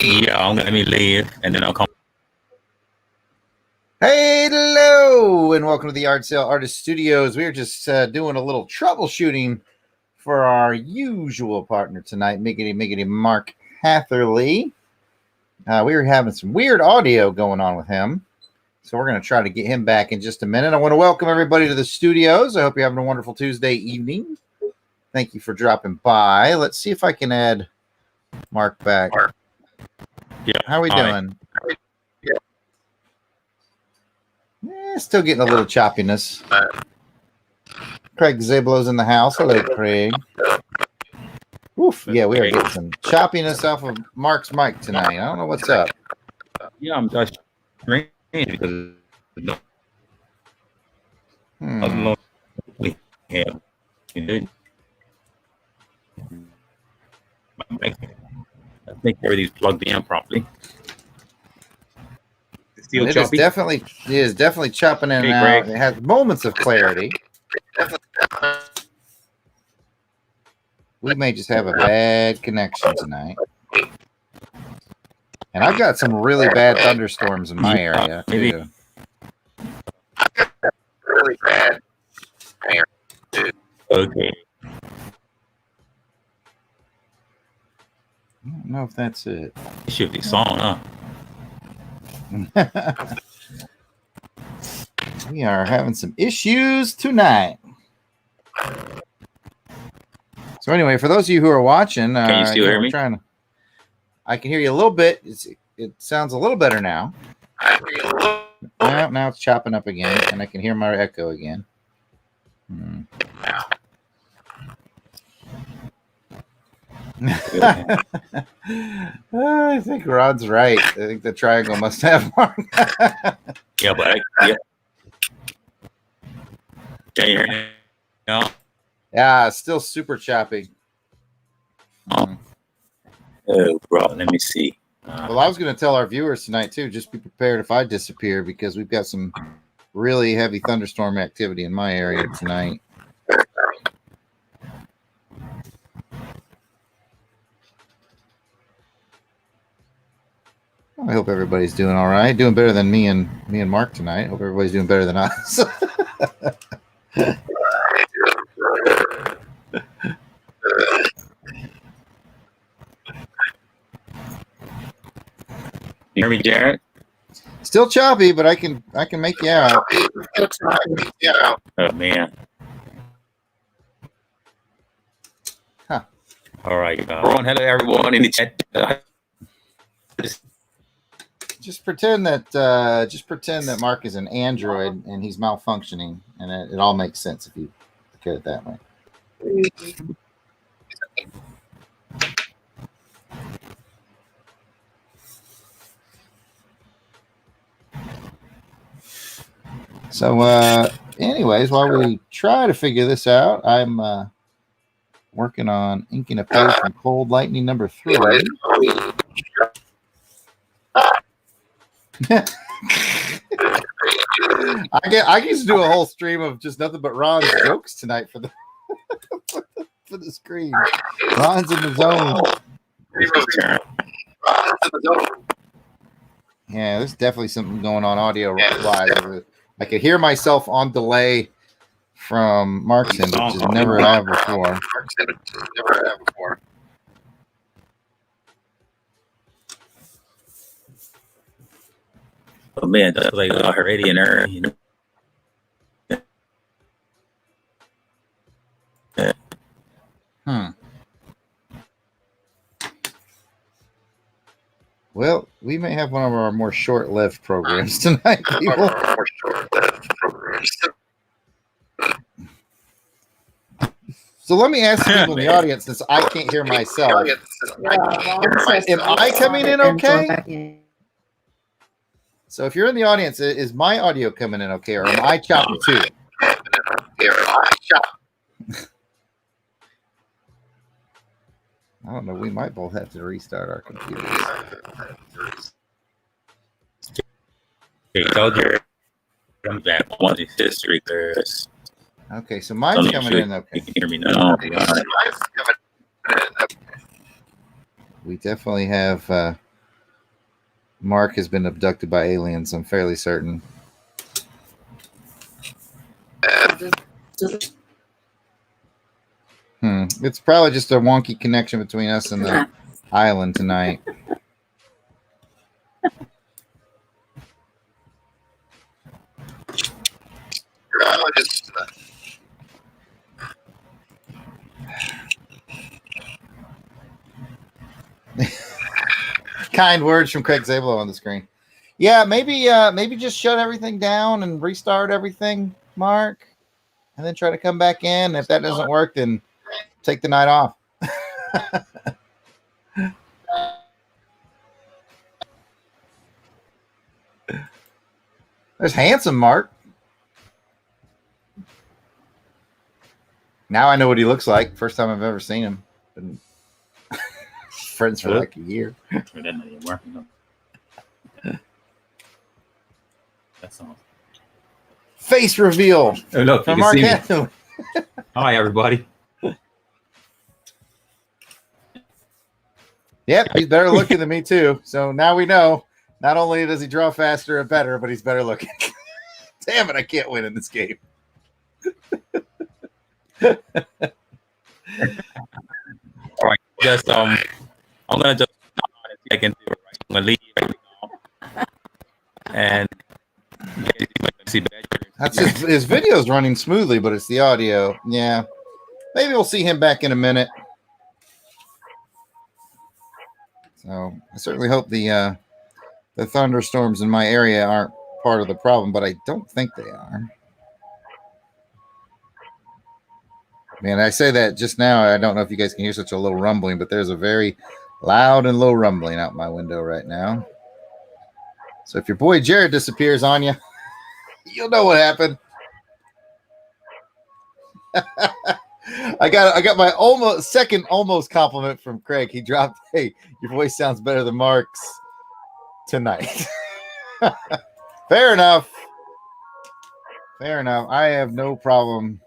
Yeah, let me leave, and then I'll come. Hey, hello, and welcome to the Art Sale Artist Studios. We're just doing a little troubleshooting for our usual partner tonight, Miggity Mark Hatherley. We were having some weird audio going on with him, so we're going to try to get him back in just a minute. I want to welcome everybody to the studios. I hope you're having a wonderful Tuesday evening. Thank you for dropping by. Let's see if I can add Mark back. Yeah. How are we doing? Still getting a little choppiness. Craig Zablo's in the house. Hello, Craig. Oof. Yeah, we are getting some choppiness off of Mark's mic tonight. I don't know what's up. Yeah, I'm just because we have. I think everything's plugged in properly. It is definitely chopping in and out. It has moments of clarity. We may just have a bad connection tonight. And I've got some really bad thunderstorms in my area too. Really bad. Okay. I don't know if that's it. It should be song, huh? We are having some issues tonight. So anyway, for those of you who are watching, can you still hear me? I can hear you a little bit. It sounds a little better now. Now it's chopping up again, and I can hear my echo again. I think Rod's right. I think the triangle must have one. Yeah, but can you hear me now? Yeah, it's still super choppy. Oh, bro, let me see. Well, I was going to tell our viewers tonight too. Just be prepared if I disappear, because we've got some really heavy thunderstorm activity in my area tonight. I hope everybody's doing all right. Doing better than me and Mark tonight. Hope everybody's doing better than us. You hear me, Jarrod? Still choppy, but I can make you out. Oh man. Huh. All right. Hello, everyone in the chat. Just pretend that Mark is an android and he's malfunctioning, and it all makes sense if you look at it that way. So, anyways, while we try to figure this out, I'm working on inking a page from Cold Lightning number 3. I get to do a whole stream of just nothing but Ron's jokes tonight for the for the screen. Ron's in the zone. Yeah, there's definitely something going on audio-wise. I could hear myself on delay from Mark's end, which has never happened before. Oh man, that's like already in her, you know. Well, we may have one of our more short-lived programs tonight, people. So let me ask people in the audience, since I can't hear myself. Am I coming in okay? So if you're in the audience, is my audio coming in okay, or am I choppy too? I don't know. We might both have to restart our computers. Okay, tell Jarrod I'm back on his history. Okay, so mine's coming in okay. You can hear me now. we definitely have Mark has been abducted by aliens. I'm fairly certain. It's probably just a wonky connection between us and the island tonight. Kind words from Craig Zablo on the screen. Yeah, maybe just shut everything down and restart everything, Mark, and then try to come back in. If that doesn't work, then take the night off. There's handsome Mark. Now I know what he looks like. First time I've ever seen him. Been friends for like a year. That's awesome. Face reveal. Oh, look, from Mark Hatherley. Hi, everybody. Yep, he's better looking than me too. So now we know. Not only does he draw faster and better, but he's better looking. Damn it, I can't win in this game. All right, just I'm gonna just I can do it right. I'm gonna leave and see that's his video's running smoothly, but it's the audio. Yeah, maybe we'll see him back in a minute. So I certainly hope the thunderstorms in my area aren't part of the problem, but I don't think they are. Man, I say that just now. I don't know if you guys can hear such a little rumbling, but there's a very loud and low rumbling out my window right now. So if your boy Jarrod disappears on you, you'll know what happened. I got my second compliment from Craig. He dropped, "Hey, your voice sounds better than Mark's tonight." Fair enough. Fair enough. I have no problem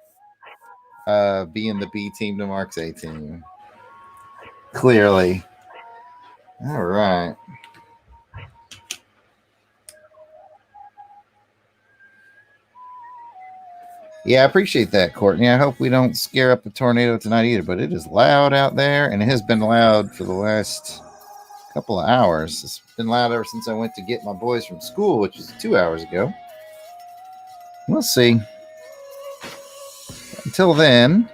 being the B team to Mark's A team. Clearly. All right. Yeah, I appreciate that, Courtney. I hope we don't scare up the tornado tonight either, but it is loud out there, and it has been loud for the last couple of hours. It's been loud ever since I went to get my boys from school, which was 2 hours ago. We'll see. Until then,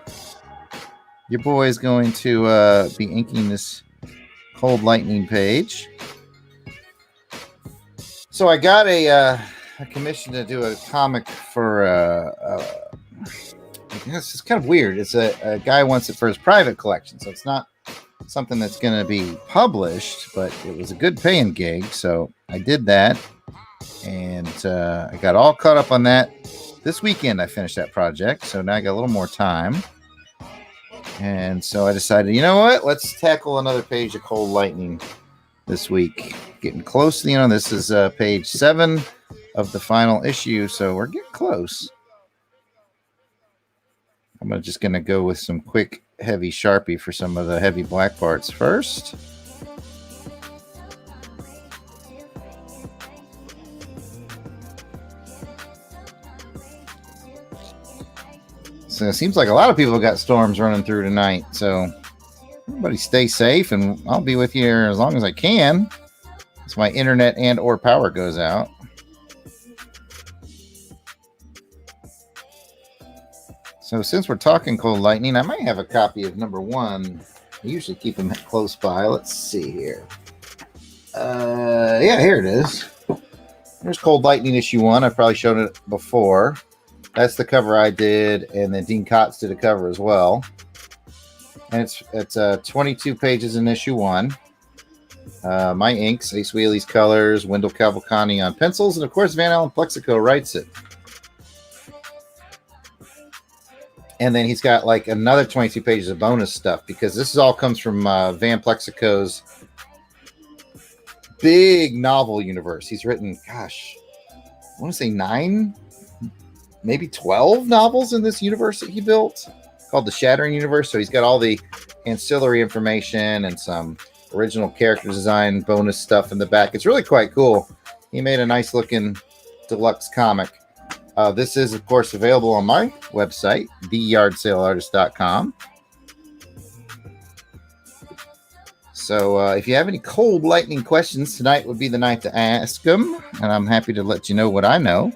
your boy is going to be inking this Cold Lightning page. So I got a commission to do a comic for it's kind of weird. It's a guy wants it for his private collection, so it's not something that's going to be published, but it was a good paying gig, so I did that, and I got all caught up on that. This weekend I finished that project, so now I got a little more time, and so I decided, you know what, let's tackle another page of Cold Lightning this week. Getting close to, this is page 7 of the final issue, so we're getting close. I'm just going to go with some quick heavy Sharpie for some of the heavy black parts first. So it seems like a lot of people got storms running through tonight, so everybody stay safe, and I'll be with you here as long as I can. As my internet and or power goes out. So since we're talking Cold Lightning, I might have a copy of number 1. I usually keep them close by. Let's see here. Yeah, here it is. There's Cold Lightning issue 1. I've probably shown it before. That's the cover I did, and then Dean Kotz did a cover as well. And it's 22 pages in issue 1. My inks, Ace Wheelie's colors, Wendell Cavalcante on pencils, and of course Van Allen Plexico writes it. And then he's got like another 22 pages of bonus stuff, because this all comes from Van Plexico's big novel universe. He's written, gosh, I want to say 9, maybe 12 novels in this universe that he built, called the Shattering Universe. So he's got all the ancillary information and some original character design, bonus stuff in the back. It's really quite cool. He made a nice looking deluxe comic. This is, of course, available on my website, theyardsaleartist.com. So if you have any cold lightning questions, tonight would be the night to ask them, and I'm happy to let you know what I know.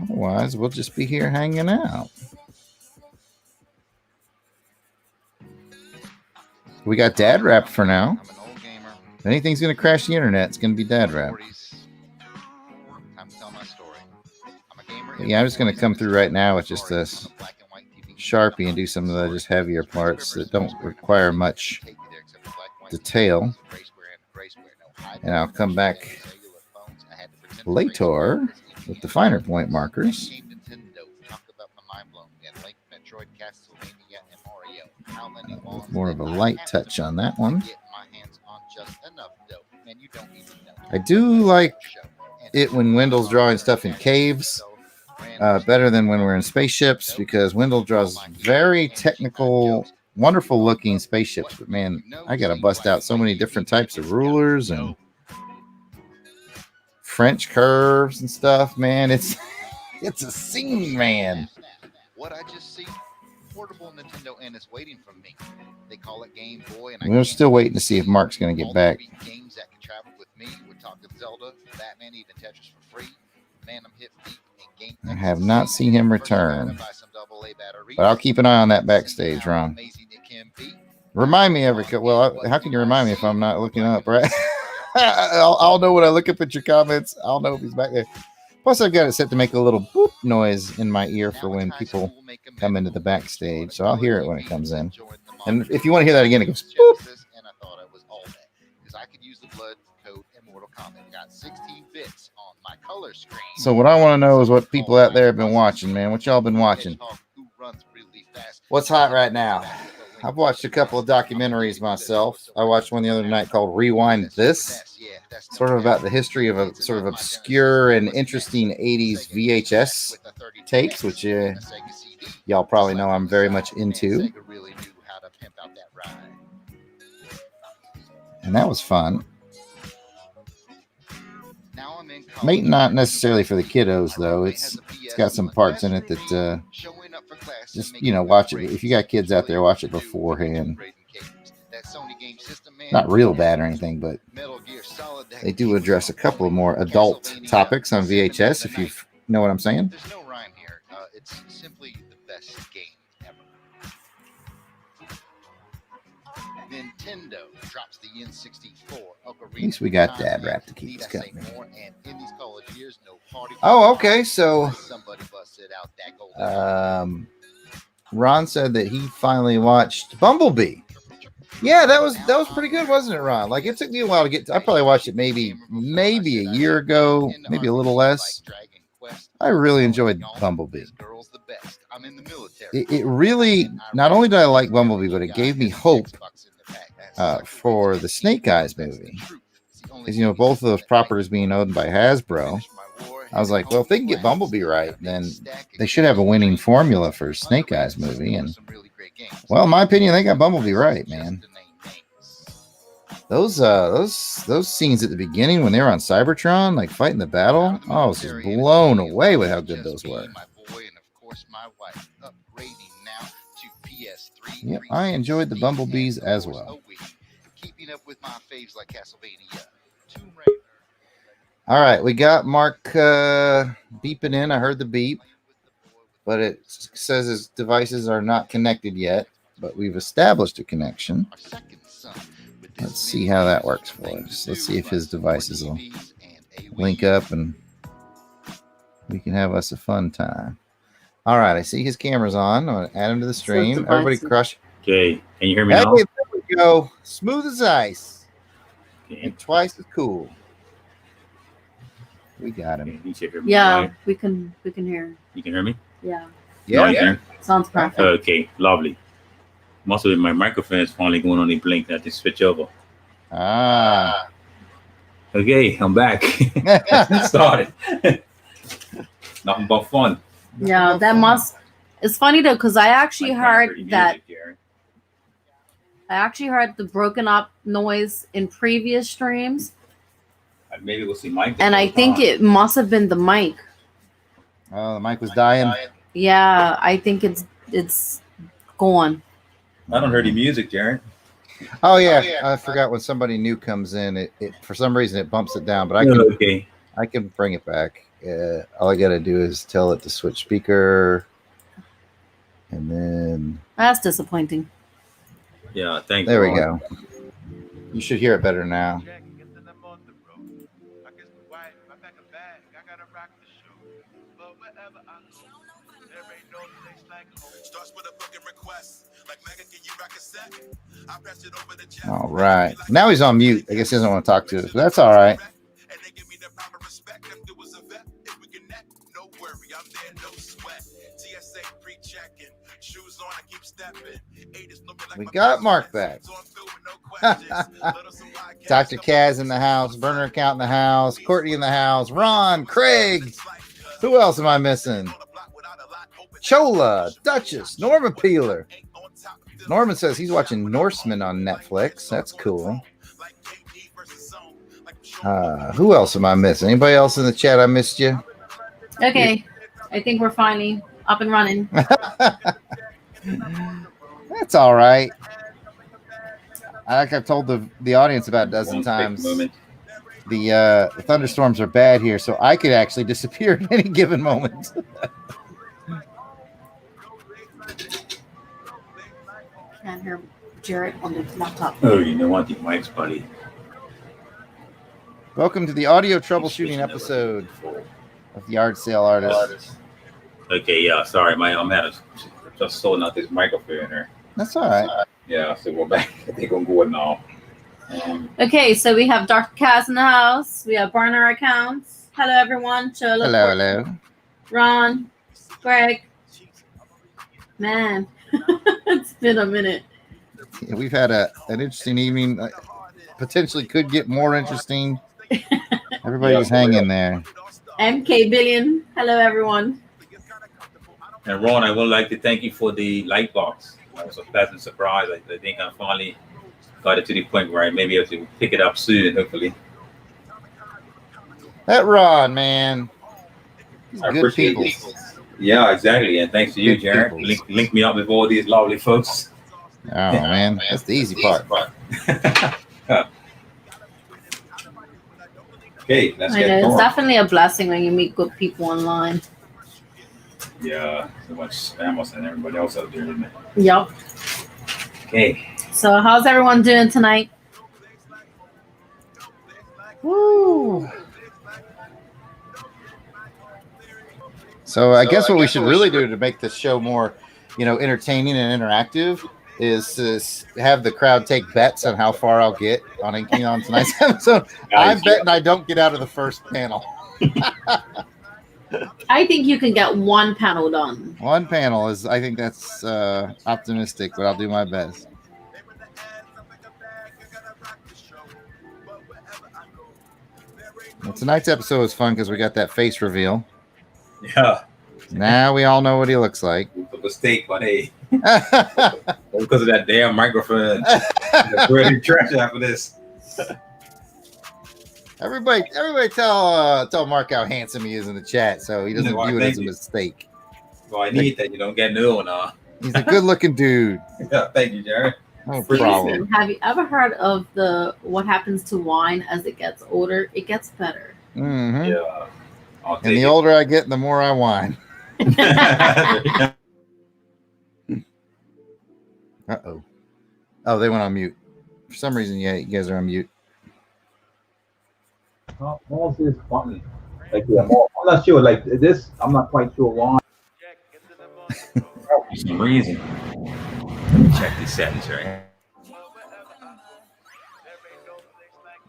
Otherwise, we'll just be here hanging out. We got Dad Rap for now. If anything's going to crash the internet, it's going to be Dad Rap. But yeah, I'm just going to come through right now with just this Sharpie and do some of the just heavier parts that don't require much detail. And I'll come back later with the finer point markers. With more of a light touch on that one. I do like it when Wendell's drawing stuff in caves better than when we're in spaceships, because Wendell draws very technical, wonderful looking spaceships. But man, I gotta bust out so many different types of rulers and French curves and stuff. Man, it's a scene, man. What I just see, portable Nintendo and it's waiting for me. They call it Game Boy, and we're still waiting to see if Mark's gonna get back. Games that can travel with me. We're talking Zelda, Batman, even Tetris for free. Man, I'm hit deep in game. I have not seen him return, but I'll keep an eye on that backstage, Ron. Remind me every. Well, how can you remind me if I'm not looking up, right? I'll know when I look up at your comments. I'll know if he's back there. Plus, I've got it set to make a little boop noise in my ear for when people come into the backstage, so I'll hear it when it comes in. And if you want to hear that again, it goes boop. So what I want to know is what people out there have been watching, man. What y'all been watching? What's hot right now? I've watched a couple of documentaries myself. I watched one the other night called Rewind This, sort of about the history of a sort of obscure and interesting 80s VHS tapes, which y'all probably know I'm very much into. And that was fun. Maybe not necessarily for the kiddos, though. It's got some parts in it that just, watch it. If you got kids out there, watch it beforehand. Not real bad or anything, but they do address a couple of more adult topics on VHS, if you know what I'm saying. There's no rhyme here. It's simply the best game ever. Nintendo drops the N64. At least we got Dad Rap to keep us company. Oh, okay. So Ron said that he finally watched Bumblebee. Yeah, that was pretty good, wasn't it, Ron? Like, it took me a while to get to, I probably watched it maybe a year ago, maybe a little less. I really enjoyed Bumblebee. It really, not only did I like Bumblebee, but it gave me hope for the Snake Eyes movie. Because, both of those properties being owned by Hasbro, I was like, well, if they can get Bumblebee right, then they should have a winning formula for Snake Eyes movie. And, well, in my opinion, they got Bumblebee right, man. Those scenes at the beginning when they were on Cybertron, like fighting the battle, I was just blown away with how good those were. Yep, I enjoyed the Bumblebees as well. All right, we got Mark beeping in. I heard the beep, but it says his devices are not connected yet, but we've established a connection. Let's see how that works for us. Let's see if his devices will link up and we can have us a fun time. All right, I see his camera's on. I'm going to add him to the stream. Everybody crush. Okay, can you hear me now? There we go. Smooth as ice. Okay. And twice as cool. We got him. Yeah, we can hear. You can hear me? Yeah. Yeah. Sounds perfect. Okay, lovely. Must have been my microphone is finally going on the blink. I have to switch over. Okay, I'm back. Started. Nothing but fun. Yeah, that must It's funny though, because I actually heard Pretty that. music, Jared. I actually heard the broken up noise in previous streams, Maybe we'll see Mike. and I think it must have been the mic. Oh, the mic was dying. Yeah, I think it's gone. I don't hear any music, Jared. Oh yeah, I forgot when somebody new comes in, it for some reason it bumps it down, but Okay. I can bring it back. All I gotta do is tell it to switch speaker, and then That's disappointing. Yeah, thank you. there we go. You should hear it better now. All right. Now he's on mute. I guess he doesn't want to talk to us, but that's all right. We got Mark back. Dr. Kaz in the house, burner account in the house, Courtney in the house, Ron, Craig. Who else am I missing? Chola, Duchess, Norman Peeler. Norman says he's watching Norseman on Netflix. That's cool. Who else am I missing? Anybody else in the chat? I missed you. Okay, I think we're finally up and running. That's all right. Like I've told the audience about a dozen times, the thunderstorms are bad here, so I could actually disappear at any given moment. Can't hear Jarrod on the laptop. Oh, you know what? The mic's buddy. Welcome to the audio troubleshooting episode of the Yard Sale Artist. Okay, yeah, sorry, I'm just sorting out this microphone here. That's all right. Yeah, so we're back. I think I'm good now. Okay, so we have Dr. Kaz in the house. We have burner accounts. Hello, everyone. Hello. Ron, Greg. Man, it's been a minute. Yeah, we've had an interesting evening. Potentially could get more interesting. Everybody was hanging there. MK Billion. Hello, everyone. And Ron, I would like to thank you for the light box. That was a pleasant surprise. I think I finally got it to the point where I may be able to pick it up soon, hopefully. That Ron, man. He's I good appreciate people. it. Yeah, exactly. And thanks to you, Good Jared. peoples. Link me up with all these lovely folks. Oh, man. That's the easy part. Okay, let's I get know, it's going. definitely a blessing when you meet good people online. Yeah, so much spammers and everybody else out there, isn't it? Yep. Okay. So, how's everyone doing tonight? Woo. So I guess what we should really do to make this show more, entertaining and interactive is to have the crowd take bets on how far I'll get on tonight's episode. I'm betting I don't get out of the first panel. I think you can get one panel done. One panel I think that's optimistic, but I'll do my best. Well, tonight's episode was fun because we got that face reveal. Yeah. Now we all know what he looks like. A mistake, but hey, because of that damn microphone, really trash after this. Everybody tell Mark how handsome he is in the chat, so he doesn't view it as a mistake. Well, I need that. You don't get new now. He's a good-looking dude. Yeah, thank you, Jared. No problem. Listen, have you ever heard of what happens to wine as it gets older? It gets better. Mm-hmm. Yeah. And the older I get, the more I whine. Uh-oh. Oh, they went on mute. For some reason, yeah, you guys are on mute. What's this button? Like, I'm not sure. Like this, I'm not quite sure why. For some reason. Let me check these settings, right?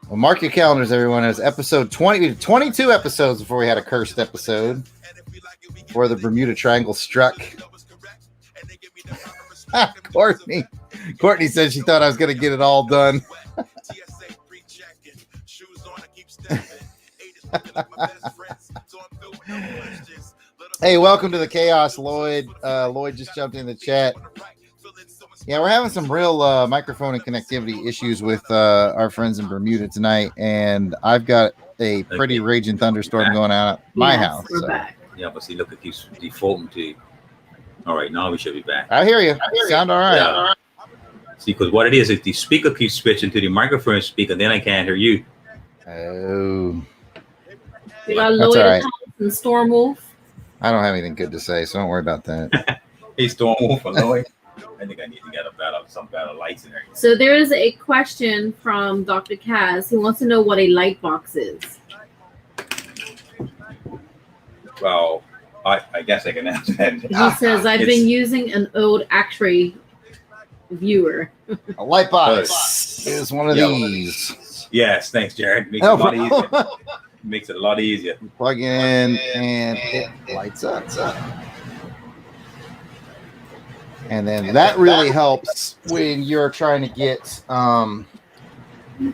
Well, mark your calendars, everyone. As episode 20, 22 episodes before we had a cursed episode, before the Bermuda Triangle struck. Courtney said she thought I was going to get it all done. Hey, welcome to the chaos, Lloyd. Lloyd just jumped in the chat. Yeah, we're having some real microphone and connectivity issues with our friends in Bermuda tonight, and I've got a pretty raging thunderstorm going on at my house. We're back. Yeah, but see, look, it keeps defaulting to. All right, now we should be back. I hear you. Sound all right. Yeah. See, because what it is the speaker keeps switching to the microphone speaker, then I can't hear you. Oh. We got That's Lloyd all right. and Storm Wolf. I don't have anything good to say, so don't worry about that. Hey, Storm Wolf and Lloyd. I think I need to get some better lights in there. So there is a question from Dr. Kaz. He wants to know what a light box is. Well, I guess I can answer that. He says, I've been using an old X-ray viewer. A light box is one of these. Yes, thanks, Jared. Makes it a lot easier. Makes it a lot easier. Plug in and it lights up. And then that really helps when you're trying to get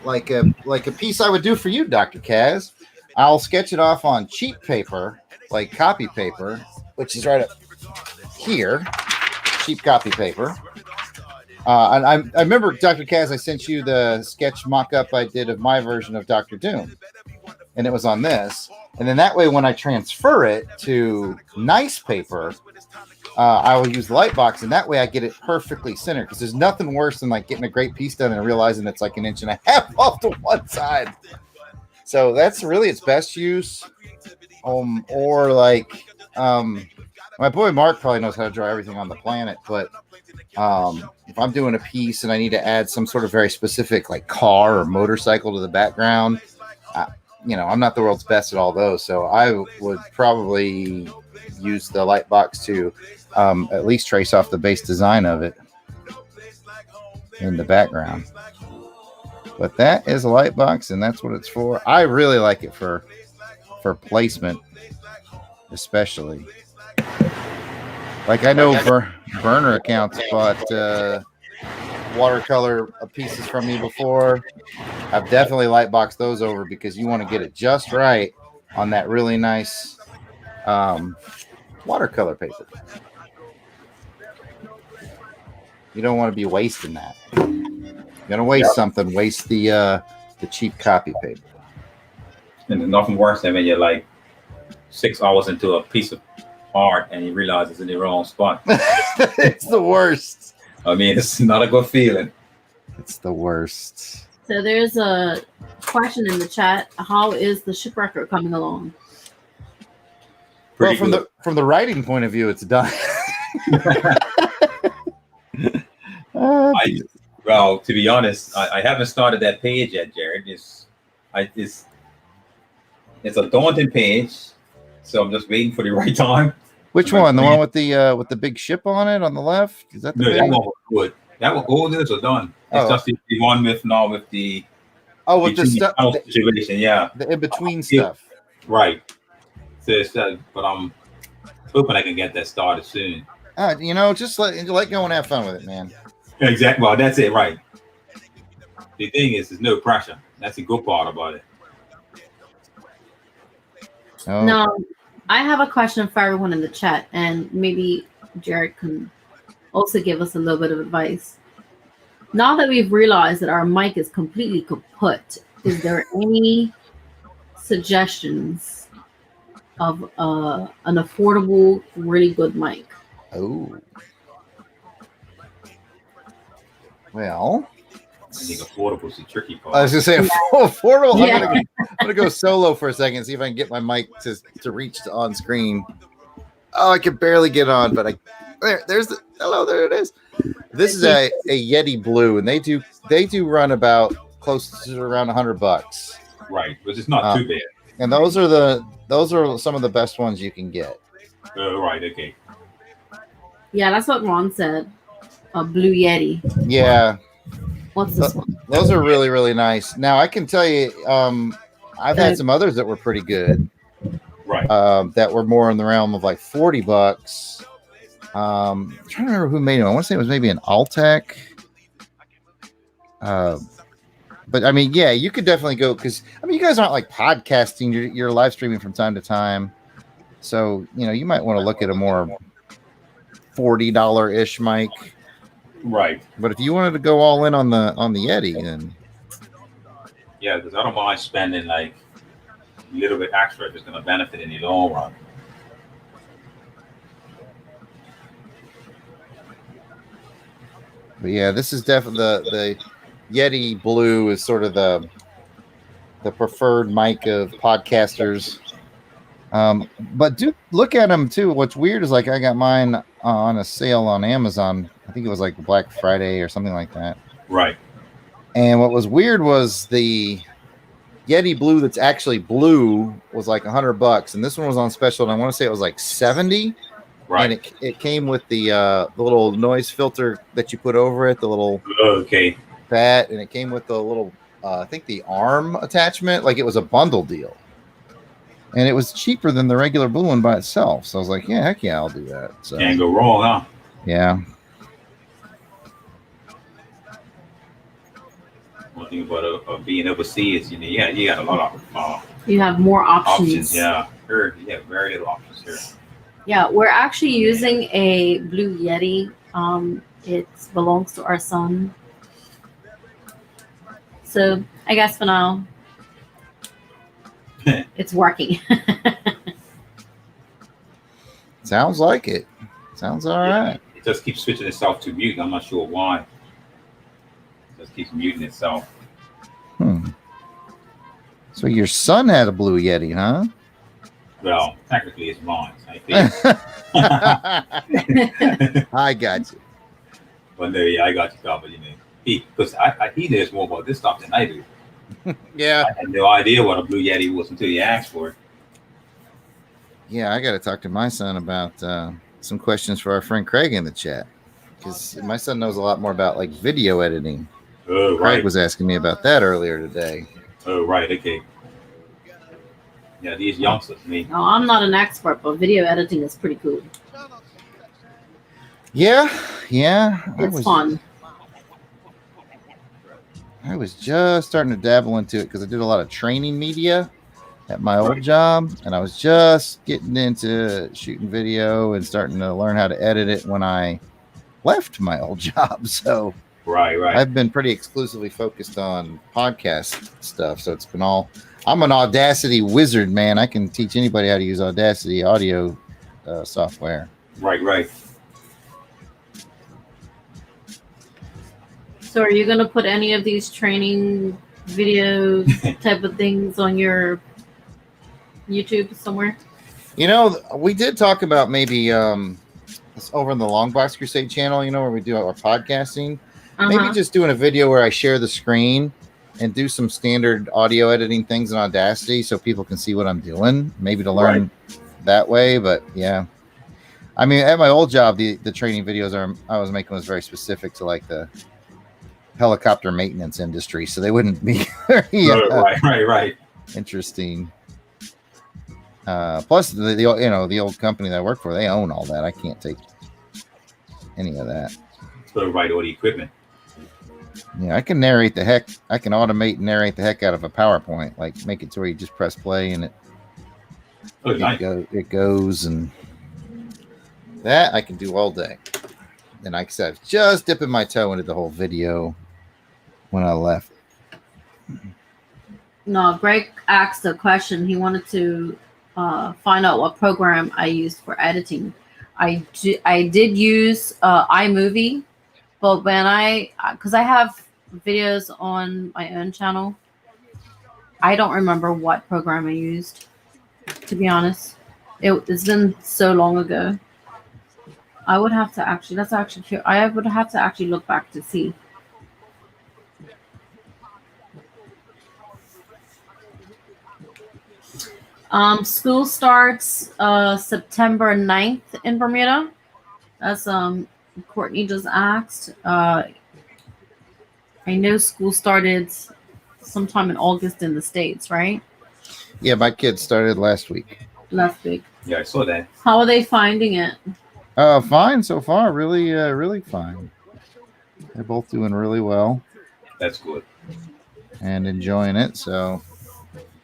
like a piece I would do for you, Dr. Kaz. I'll sketch it off on cheap paper, like copy paper, which is right up here. Cheap copy paper. And I remember, Dr. Kaz, I sent you the sketch mock-up I did of my version of Dr. Doom. And it was on this. And then that way, when I transfer it to nice paper, I will use Lightbox, and that way I get it perfectly centered. Because there's nothing worse than like getting a great piece done and realizing it's like 1.5 inches off to one side. So that's really its best use. Or like my boy Mark probably knows how to draw everything on the planet, but if I'm doing a piece and I need to add some sort of very specific like car or motorcycle to the background, I'm not the world's best at all those. So I would probably use the Lightbox to at least trace off the base design of it in the background. But that is a Lightbox, and that's what it's for. I really like it for placement, especially. Like I know burner accounts bought watercolor pieces from me before. I've definitely Lightboxed those over because you want to get it just right on that really nice watercolor paper. You don't want to be wasting that. You're gonna waste something. Waste the cheap copy paper. And there's nothing worse than when you're like 6 hours into a piece of art and you realize it's in the wrong spot. It's the worst. I mean, it's not a good feeling. It's the worst. So there's a question in the chat. How is the shipwrecker coming along? Pretty from good. the writing point of view, it's done. Well, to be honest, I haven't started that page yet, Jared. It's a daunting page, so I'm just waiting for the right time. Which one? The one with the big ship on it on the left? Is that the No, big? that one was good. That was all this was done. It's just the one with the with the stuff situation, yeah. The in between stuff. Right. So it's but I'm hoping I can get that started soon. Just let go and have fun with it, man. Exactly. Well, that's it, right. The thing is, there's no pressure. That's the good part about it. Oh. Now, I have a question for everyone in the chat, and maybe Jared can also give us a little bit of advice. Now that we've realized that our mic is completely kaput, is there any suggestions of an affordable, really good mic? Oh. Well, I think affordable is the tricky part. I was gonna say affordable. Yeah. I'm gonna go solo for a second, see if I can get my mic to reach on screen. Oh, I can barely get on, but there it is. This is a Yeti Blue, and they do run about close to around $100. Right, which is not too bad. And those are some of the best ones you can get. Right, okay. Yeah, that's what Ron said. A Blue Yeti. Yeah. What's this one? Those are really, really nice. Now I can tell you, I've had some others that were pretty good. Right. That were more in the realm of like $40. I'm trying to remember who made them. I want to say it was maybe an Altec. But I mean, yeah, you could definitely go because I mean, you guys aren't like podcasting. You're live streaming from time to time. So, you might want to look at a more $40-ish mic. Right. But if you wanted to go all in on the Yeti, then Yeah, because I don't mind spending like a little bit extra if it's going to benefit in the long run. but yeah, this is definitely the Yeti Blue is sort of the preferred mic of podcasters. But do look at them too. What's weird is like I got mine on a sale on Amazon. I think it was like Black Friday or something like that. Right. And what was weird was the Yeti Blue that's actually blue was like $100, and this one was on special, and I want to say it was like 70. Right. And it came with the little noise filter that you put over it, the little bat, and it came with the little I think the arm attachment. Like it was a bundle deal, and it was cheaper than the regular blue one by itself. So I was like, yeah, heck yeah, I'll do that. So Can't go wrong, huh? Yeah. One thing about being overseas, you got a lot of You have more options. Yeah, here you have very little options here. Yeah, we're actually using a Blue Yeti. It belongs to our son. So I guess for now, it's working. Sounds like it. Sounds all right. It just keeps switching itself to mute. I'm not sure why. It just keeps muting itself. So your son had a Blue Yeti, huh? Well, technically it's mine. I think. I got you. But no, yeah, I got you covered. Because he knows more about this stuff than I do. Yeah. I had no idea what a Blue Yeti was until you asked for it. Yeah, I got to talk to my son about some questions for our friend Craig in the chat, because my son knows a lot more about like video editing. Oh, right. Craig was asking me about that earlier today. Oh, right. Okay. Yeah, these youngsters. No, I'm not an expert, but video editing is pretty cool. Yeah. It's fun. I was just starting to dabble into it because I did a lot of training media at my old job, and I was just getting into shooting video and starting to learn how to edit it when I left my old job. So right. I've been pretty exclusively focused on podcast stuff. So it's been all, I'm an Audacity wizard, man. I can teach anybody how to use Audacity audio software. Right. So are you going to put any of these training video type of things on your YouTube somewhere? We did talk about maybe it's over in the Long Box Crusade channel, where we do our podcasting. Maybe just doing a video where I share the screen and do some standard audio editing things in Audacity so people can see what I'm doing, maybe to learn that way. But yeah, I mean, at my old job, the training videos I was making was very specific to like the helicopter maintenance industry, so they wouldn't be very right. interesting. Plus, the old company that I work for, they own all that. I can't take any of that. So all the equipment. Yeah, I can automate and narrate the heck out of a PowerPoint, like make it to where you just press play and it goes, and that I can do all day. And like I said, just dipping my toe into the whole video when I left. No, Greg asked a question. He wanted to find out what program I used for editing. I did use iMovie, but because I have videos on my own channel, I don't remember what program I used, to be honest. It's been so long ago. I would have to actually look back to see. School starts September 9th in Bermuda. That's Courtney just asked. I know school started sometime in August in the States, right? Yeah, my kids started last week. Yeah, I saw that. How are they finding it? Fine so far. Really, really fine. They're both doing really well. That's good. And enjoying it. So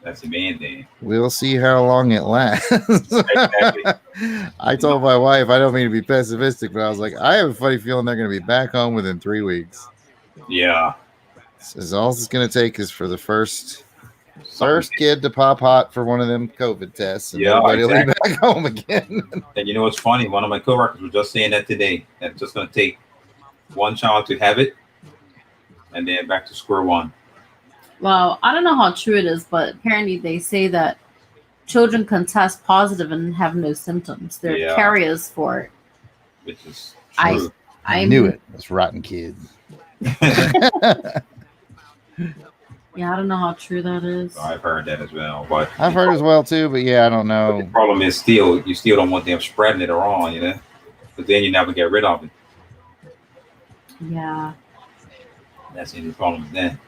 That's the main thing. We'll see how long it lasts. Exactly. I told my wife, I don't mean to be pessimistic, but I was like, I have a funny feeling they're going to be back home within 3 weeks. Yeah. Says all it's going to take is for the first kid to pop hot for one of them COVID tests, and everybody will be back home again. And you know what's funny? One of my coworkers was just saying that today. That it's just going to take one child to have it, and then back to square one. Well, I don't know how true it is, but apparently they say that children can test positive and have no symptoms. They're carriers for it. Which is true. I knew it. Those rotten kids. Yeah, I don't know how true that is. I've heard that as well, but I've heard as well too. But yeah, I don't know. The problem is you still don't want them spreading it around, you know, because then you never get rid of it. Yeah, that's the problem then.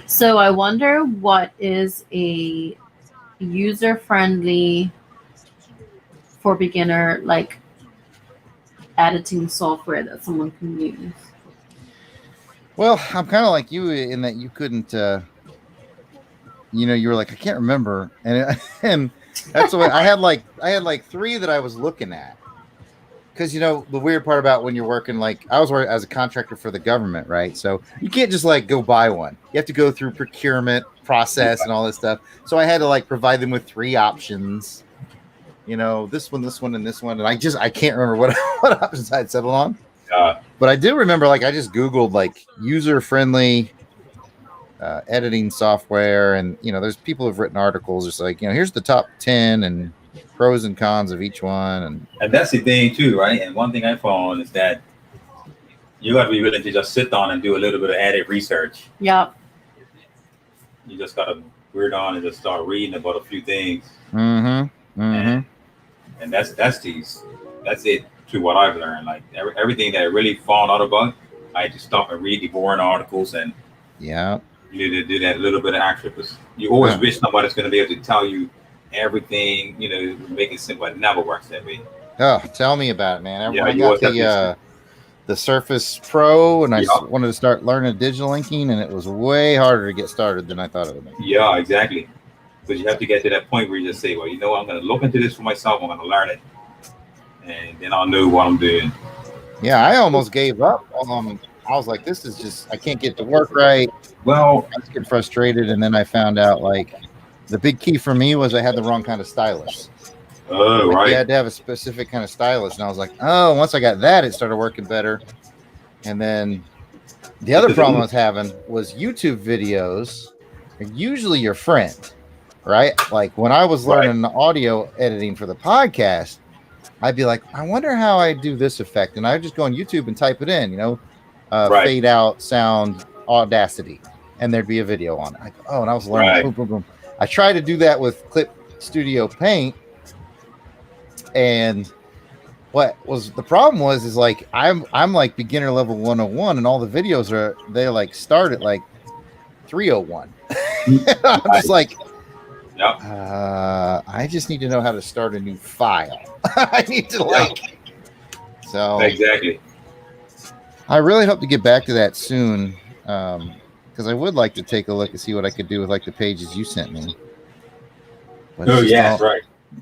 So I wonder what is a user-friendly for beginner like editing software that someone can use. Well, I'm kind of like you in that you couldn't, you were like, I can't remember, and that's the way I had like 3 that I was looking at. Because, the weird part about when you're working, like I was working as a contractor for the government, right? So you can't just like go buy one. You have to go through procurement process and all this stuff. So I had to like provide them with 3 options, this one, and this one. And I can't remember what options I had settled on. But I do remember, like, I just Googled like user-friendly editing software. And, there's people who've written articles just like, here's the top 10 and pros and cons of each one, and that's the thing too, right? And one thing I found is that you got to be willing to just sit down and do a little bit of added research. Yep. You just got to weird on and just start reading about a few things. Mm-hmm. Mm-hmm. And that's it to what I've learned. Like everything that I really found out about, I just stop and read the boring articles, and you need to do that little bit of extra, because you always wish somebody's going to be able to tell you everything, make it simple. It never works that way. Oh, tell me about it, man. I got the Surface Pro, and I wanted to start learning digital inking, and it was way harder to get started than I thought it would be. Yeah, exactly. Because you have to get to that point where you just say, well, I'm going to look into this for myself. I'm going to learn it, and then I'll know what I'm doing. Yeah, I almost gave up. I was like, this is just, I can't get to work right. Well, I was getting frustrated, and then I found out, like, the big key for me was I had the wrong kind of stylus. Oh, right. You had to have a specific kind of stylus. And I was like, once I got that, it started working better. And then the other problem I was having was YouTube videos are usually your friend, right? Like when I was learning audio editing for the podcast, I'd be like, I wonder how I do this effect. And I would just go on YouTube and type it in, fade out, sound, Audacity. And there'd be a video on it. And I was learning. Boom, boom, boom. I tried to do that with Clip Studio Paint, and what was the problem is like I'm like beginner level 101, and all the videos they like start at like 301. I'm just like, I just need to know how to start a new file. I need to so exactly. I really hope to get back to that soon. Because I would like to take a look and see what I could do with like the pages you sent me. But right.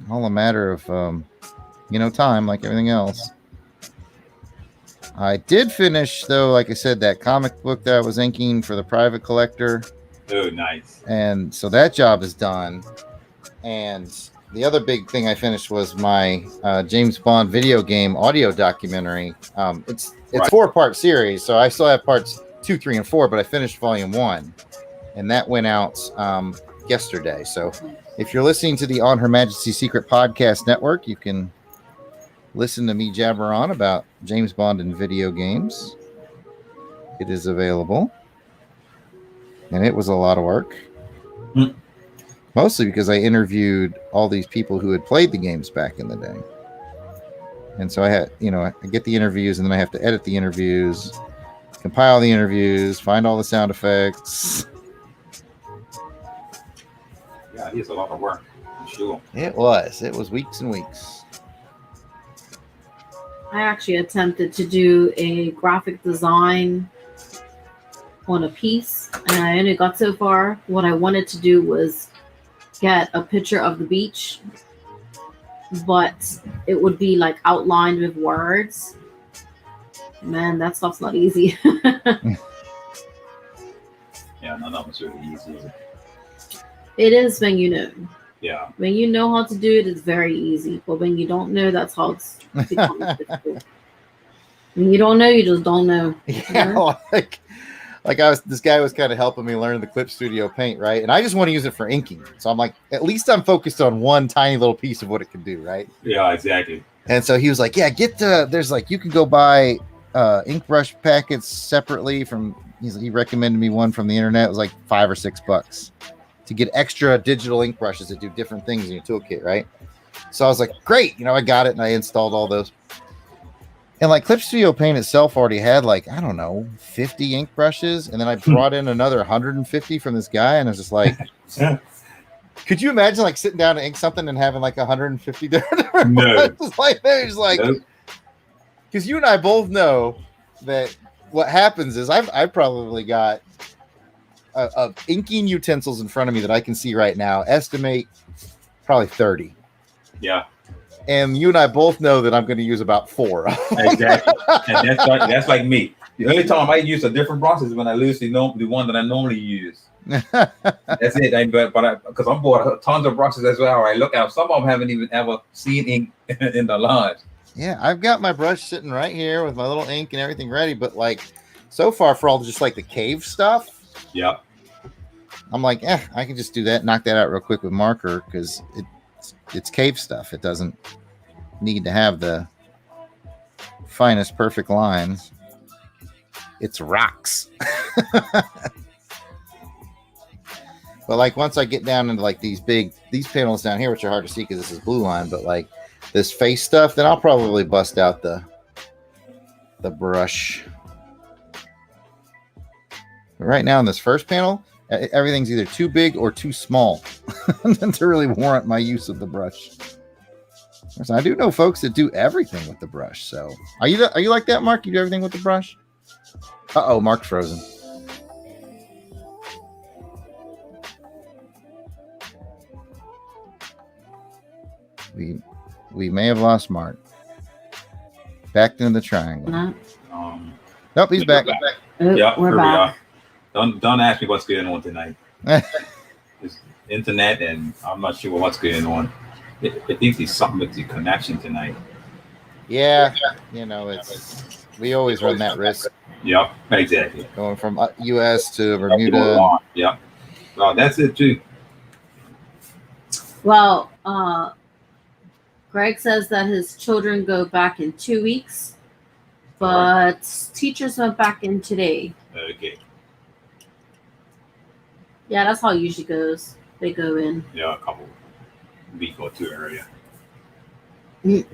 All a matter of time, like everything else. I did finish though, like I said, that comic book that I was inking for the private collector. Oh, nice. And so that job is done. And the other big thing I finished was my James Bond video game audio documentary. It's 4-part series, so I still have parts 2, 3, and 4, but I finished volume 1, and that went out yesterday. So if you're listening to the On Her Majesty's Secret Podcast Network, you can listen to me jabber on about James Bond and video games. It is available, and it was a lot of work. Mostly because I interviewed all these people who had played the games back in the day. And so I had, I get the interviews and then I have to edit the interviews, compile the interviews, find all the sound effects. Yeah, it's a lot of work. I'm sure. It was weeks and weeks. I actually attempted to do a graphic design on a piece, and I only got so far. What I wanted to do was get a picture of the beach, but it would be like outlined with words. Man, that stuff's not easy. Yeah, none of it's really easy. It is when you know. Yeah. When you know how to do it, it's very easy. But when you don't know, that's how it's becomes difficult. When you don't know, you just don't know. Yeah, this guy was kind of helping me learn the Clip Studio Paint, right? And I just want to ink it for inking. So I'm like, at least I'm focused on one tiny little piece of what it can do, right? Yeah, exactly. And so he was like, yeah, there's like, you can go buy ink brush packets separately from, he recommended me one from the internet. It was like $5 or $6 to get extra digital ink brushes that do different things in your toolkit, right? So I was like, great, I got it and I installed all those. And like Clip Studio Paint itself already had 50 ink brushes, and then I brought in another 150 from this guy, and I was just like, could you imagine sitting down to ink something and having 150 different brushes like that? It's like, because you and I both know that what happens is I've probably got inking utensils in front of me that I can see right now. Estimate probably 30. Yeah. And you and I both know that I'm going to use about 4. Exactly. And that's like me. The only time I use a different brush is when I lose the one that I normally use. That's it. Because I'm bought tons of brushes as well. I look out. Some of them haven't even ever seen ink in their lives. Yeah, I've got my brush sitting right here with my little ink and everything ready. But so far for all just the cave stuff. Yeah. I'm like, I can just do that, knock that out real quick with marker because it's cave stuff. It doesn't need to have the finest perfect lines. It's rocks. But once I get down into these panels down here, which are hard to see because this is blue line, but this face stuff, then I'll probably bust out the brush. But right now in this first panel, everything's either too big or too small to really warrant my use of the brush. So I do know folks that do everything with the brush. So are you like that, Mark? You do everything with the brush? Uh-oh, Mark's frozen. We may have lost Mark. Back into the triangle. Nope, he's back. Yeah, we're back. Don't ask me what's going on tonight. It's internet, and I'm not sure what's going on. I think there's something with the connection tonight. Yeah, we always run that risk. Yep, exactly. Going from U.S. to Bermuda. Yep. Well, that's it too. Well, Greg says that his children go back in 2 weeks, but teachers went back in today. Okay. Yeah, that's how it usually goes. They go in. Yeah, a couple week or two earlier.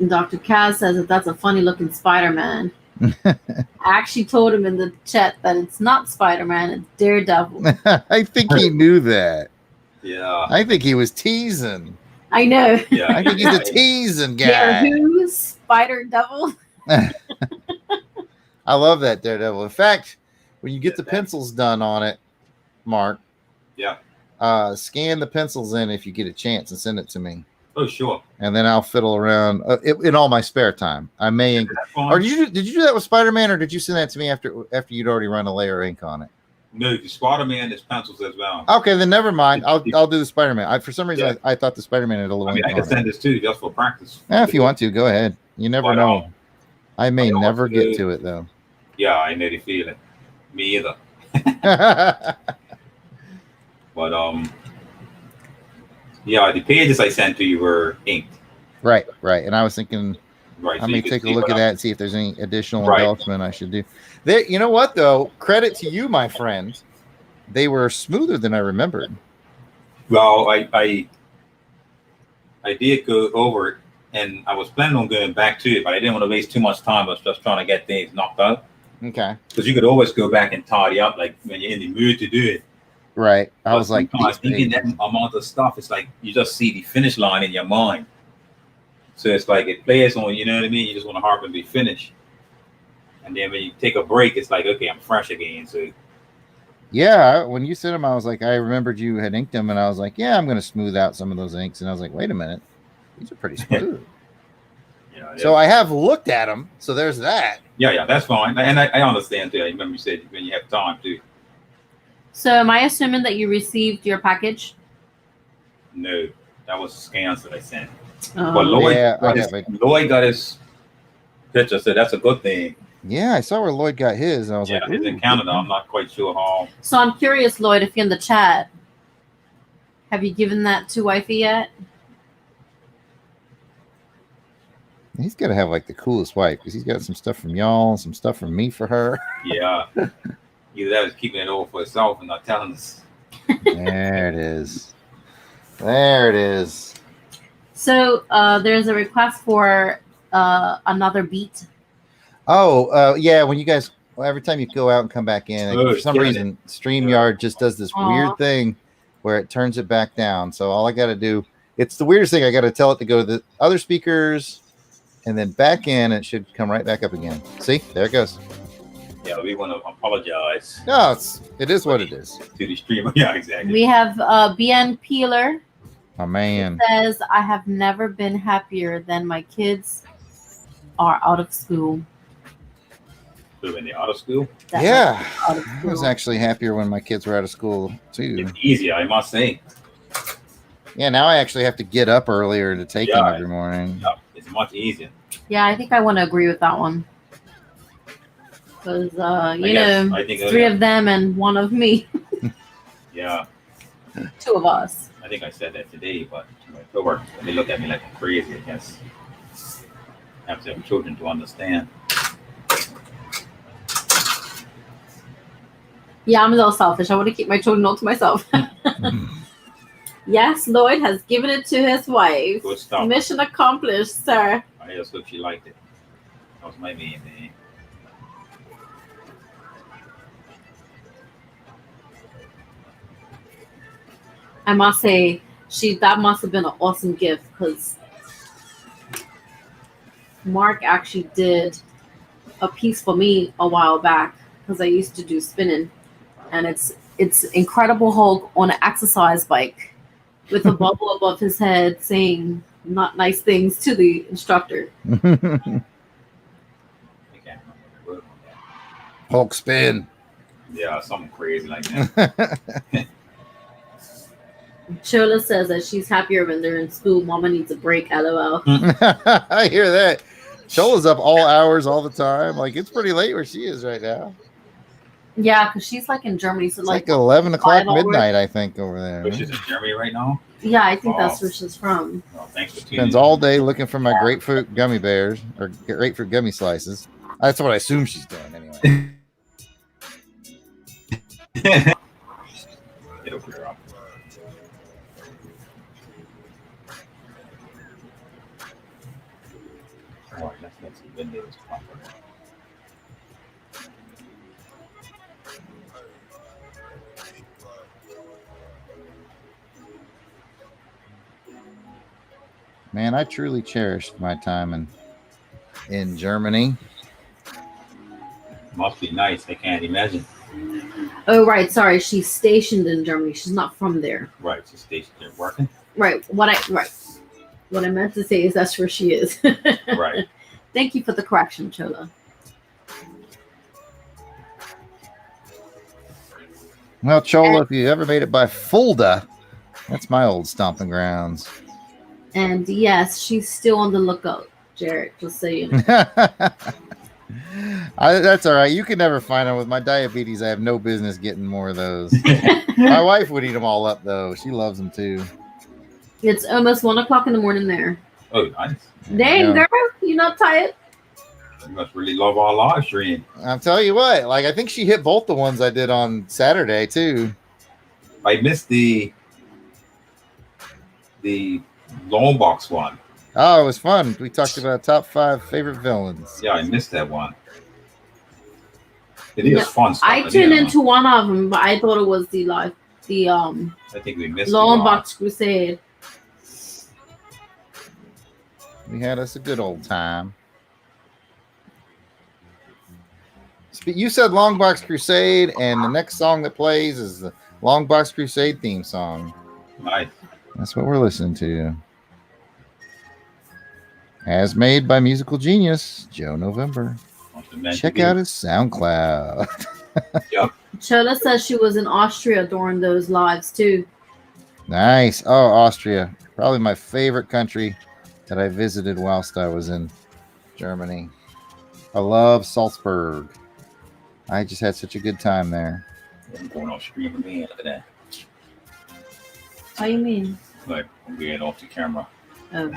Dr. Kaz says that that's a funny looking Spider-Man. I actually told him in the chat that it's not Spider-Man, it's Daredevil. I think he knew that. Yeah. I think he was teasing. I know. Yeah. I think he's a teasing guy. Yeah, who's Spider-Devil? I love that Daredevil. In fact, when you get the pencils done on it, Mark. Yeah. Scan the pencils in if you get a chance and send it to me. Oh, sure. And then I'll fiddle around in all my spare time. I may ink. Or did you do that with Spider-Man, or did you send that to me after you'd already run a layer of ink on it? No, the Spider-Man is pencils as well. Okay, then never mind. I'll do the Spider-Man. For some reason, I thought the Spider-Man had a little. I can send this too, just for practice. Yeah, if you want to, go ahead. You never know. I may never get to it though. Yeah, I know the feeling. Me either. But yeah, the pages I sent to you were inked. Right. And I was thinking, right, I may take a look at that and see if there's any additional embellishment I should do. You know what though? Credit to you, my friend. They were smoother than I remembered. Well, I did go over it, and I was planning on going back to it, but I didn't want to waste too much time. I was just trying to get things knocked out. Okay. Because you could always go back and tidy up, like when you're in the mood to do it. Right. I was like, thinking that amount of stuff, it's like you just see the finish line in your mind. So it's like it plays on, you know what I mean? You just want to harp and be finished. And then when you take a break, it's like, okay, I'm fresh again. So yeah, when you sent them, I was like, I remembered you had inked them, and I was like, yeah, I'm going to smooth out some of those inks. And I was like, wait a minute, these are pretty smooth. Yeah, so I have looked at them. So there's that. Yeah, that's fine. And I understand too. I remember you said when you have time too. So am I assuming that you received your package? No, that was scans that I sent. Oh. But Lloyd, Yeah, Lloyd got his picture, so that's a good thing. Yeah, I saw where Lloyd got his, and I was like, he's in Canada. I'm not quite sure how. So I'm curious, Lloyd, if you're in the chat, have you given that to wifey yet? He's got to have like the coolest wife because he's got some stuff from y'all, some stuff from me for her. Yeah. Either that was keeping it all for itself and not telling us. There it is. There it is. So there's a request for another beat. Oh, yeah. When you guys, every time you go out and come back in, for some reason, StreamYard just does this weird thing where it turns it back down. So all I got to do, it's the weirdest thing. I got to tell it to go to the other speakers and then back in. It should come right back up again. See, there it goes. Yeah, we want to apologize. No, it is what it is. To the streamer. Yeah, exactly. We have BN Peeler. Oh, man. It says, I have never been happier than my kids are out of school. So when they're out of school? Yeah. I was actually happier when my kids were out of school, too. It's easier, I must say. Yeah, now I actually have to get up earlier to take them every morning. Yeah, it's much easier. Yeah, I think I want to agree with that one. Because, three of them and one of me. Yeah. Two of us. I think I said that today, but my coworkers, they look at me like I'm crazy, I guess. I have to have children to understand. Yeah, I'm a little selfish. I want to keep my children all to myself. Yes, Lloyd has given it to his wife. Good stuff. Mission accomplished, sir. I just hope she liked it. That was my main thing. I must say, that must have been an awesome gift because Mark actually did a piece for me a while back because I used to do spinning, and it's Incredible Hulk on an exercise bike with a bubble above his head saying not nice things to the instructor. Hulk spin. Yeah, something crazy like that. Chola says that she's happier when they're in school. Mama needs a break, LOL. I hear that. Chola's up all hours all the time. Like, it's pretty late where she is right now. Yeah, because she's like in Germany. So it's like 11 o'clock midnight, I think, over there. Which is in Germany right now? Yeah, I think that's where she's from. Well, thanks for spends all day looking for my grapefruit gummy bears or grapefruit gummy slices. That's what I assume she's doing anyway. It'll clear up. All right, let's get some windows. Man, I truly cherished my time in Germany. Must be nice. I can't imagine. Oh, right. Sorry. She's stationed in Germany. She's not from there. Right. She's stationed there working. Right. What I meant to say is that's where she is. Right. Thank you for the correction, Chola. Well, Chola, if you ever made it by Fulda, that's my old stomping grounds. And yes, she's still on the lookout, Jarrod, just so you know. That's all right. You can never find them. With my diabetes, I have no business getting more of those. My wife would eat them all up, though. She loves them, too. It's almost 1 o'clock in the morning there. Oh, nice. Dang, girl, you not tired? You must really love our live stream. I'll tell you what. Like, I think she hit both the ones I did on Saturday, too. I missed the the long box one. Oh, it was fun. We talked about top 5 favorite villains. Yeah, I missed that one. It is fun stuff. I tuned into one of them, but I thought it was I think we missed Long Box Crusade. We had us a good old time. You said Long Box Crusade, and the next song that plays is the Long Box Crusade theme song. Nice. That's what we're listening to. As made by musical genius Joe November. Check out his SoundCloud. Yep. Chola says she was in Austria during those lives too. Nice. Oh, Austria. Probably my favorite country that I visited whilst I was in Germany. I love Salzburg. I just had such a good time there. I'm going off stream again. Look at that. What do you mean? Like, I'm getting off the camera. Oh.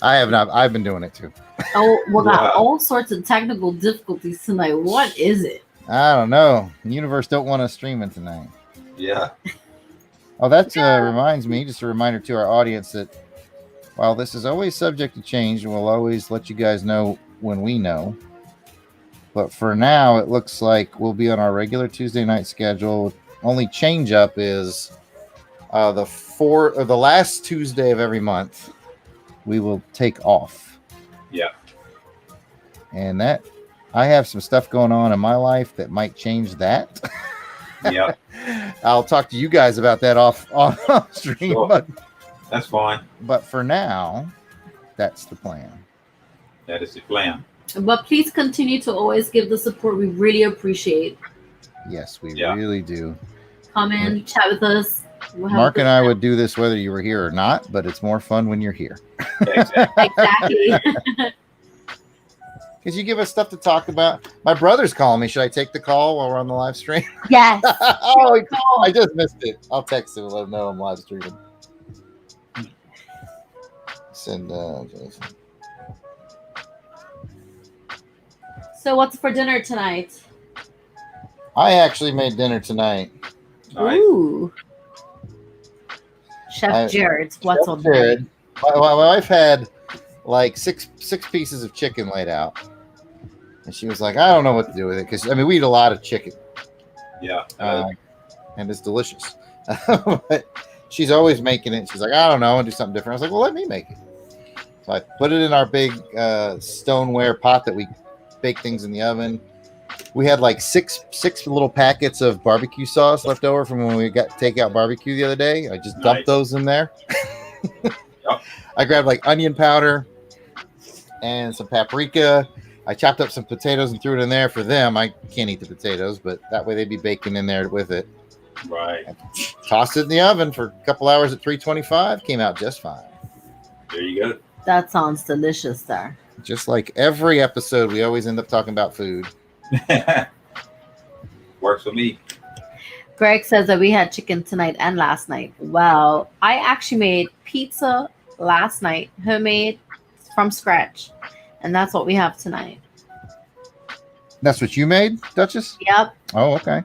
I have not. I've been doing it too. Oh, well, got all sorts of technical difficulties tonight. What is it? I don't know. The universe don't want us streaming tonight. Yeah. Oh, that reminds me, just a reminder to our audience that while this is always subject to change, and we'll always let you guys know when we know. But for now, it looks like we'll be on our regular Tuesday night schedule. Only change up is the last Tuesday of every month. We will take off. Yeah. And that I have some stuff going on in my life that might change that. Yeah. I'll talk to you guys about that off stream. Sure. But that's fine. But for now, that's the plan. That is the plan. But please continue to always give the support. We really appreciate. Yes, we really do. Come in, chat with us. Mark and I would do this whether you were here or not, but it's more fun when you're here. Exactly. Because you give us stuff to talk about. My brother's calling me. Should I take the call while we're on the live stream? Yes. I just missed it. I'll text him and let him know I'm live streaming. Send Jason. So what's for dinner tonight? I actually made dinner tonight. Ooh. Chef Jarrod, what's on there? My wife had like six pieces of chicken laid out. And she was like, I don't know what to do with it. Because, I mean, we eat a lot of chicken. Yeah. And it's delicious. But she's always making it. She's like, I don't know. I want to do something different. I was like, well, let me make it. So I put it in our big stoneware pot that we bake things in the oven. We had like six little packets of barbecue sauce left over from when we got takeout barbecue the other day. I just dumped those in there. Yep. I grabbed like onion powder and some paprika. I chopped up some potatoes and threw it in there for them. I can't eat the potatoes, but that way they'd be baking in there with it. Right. I tossed it in the oven for a couple hours at 325. Came out just fine. There you go. That sounds delicious there. Just like every episode, we always end up talking about food. Works for me. Greg says that we had chicken tonight and last night. Well, I actually made pizza last night, homemade from scratch. And that's what we have tonight. That's what you made, Duchess? Yep. Oh, okay.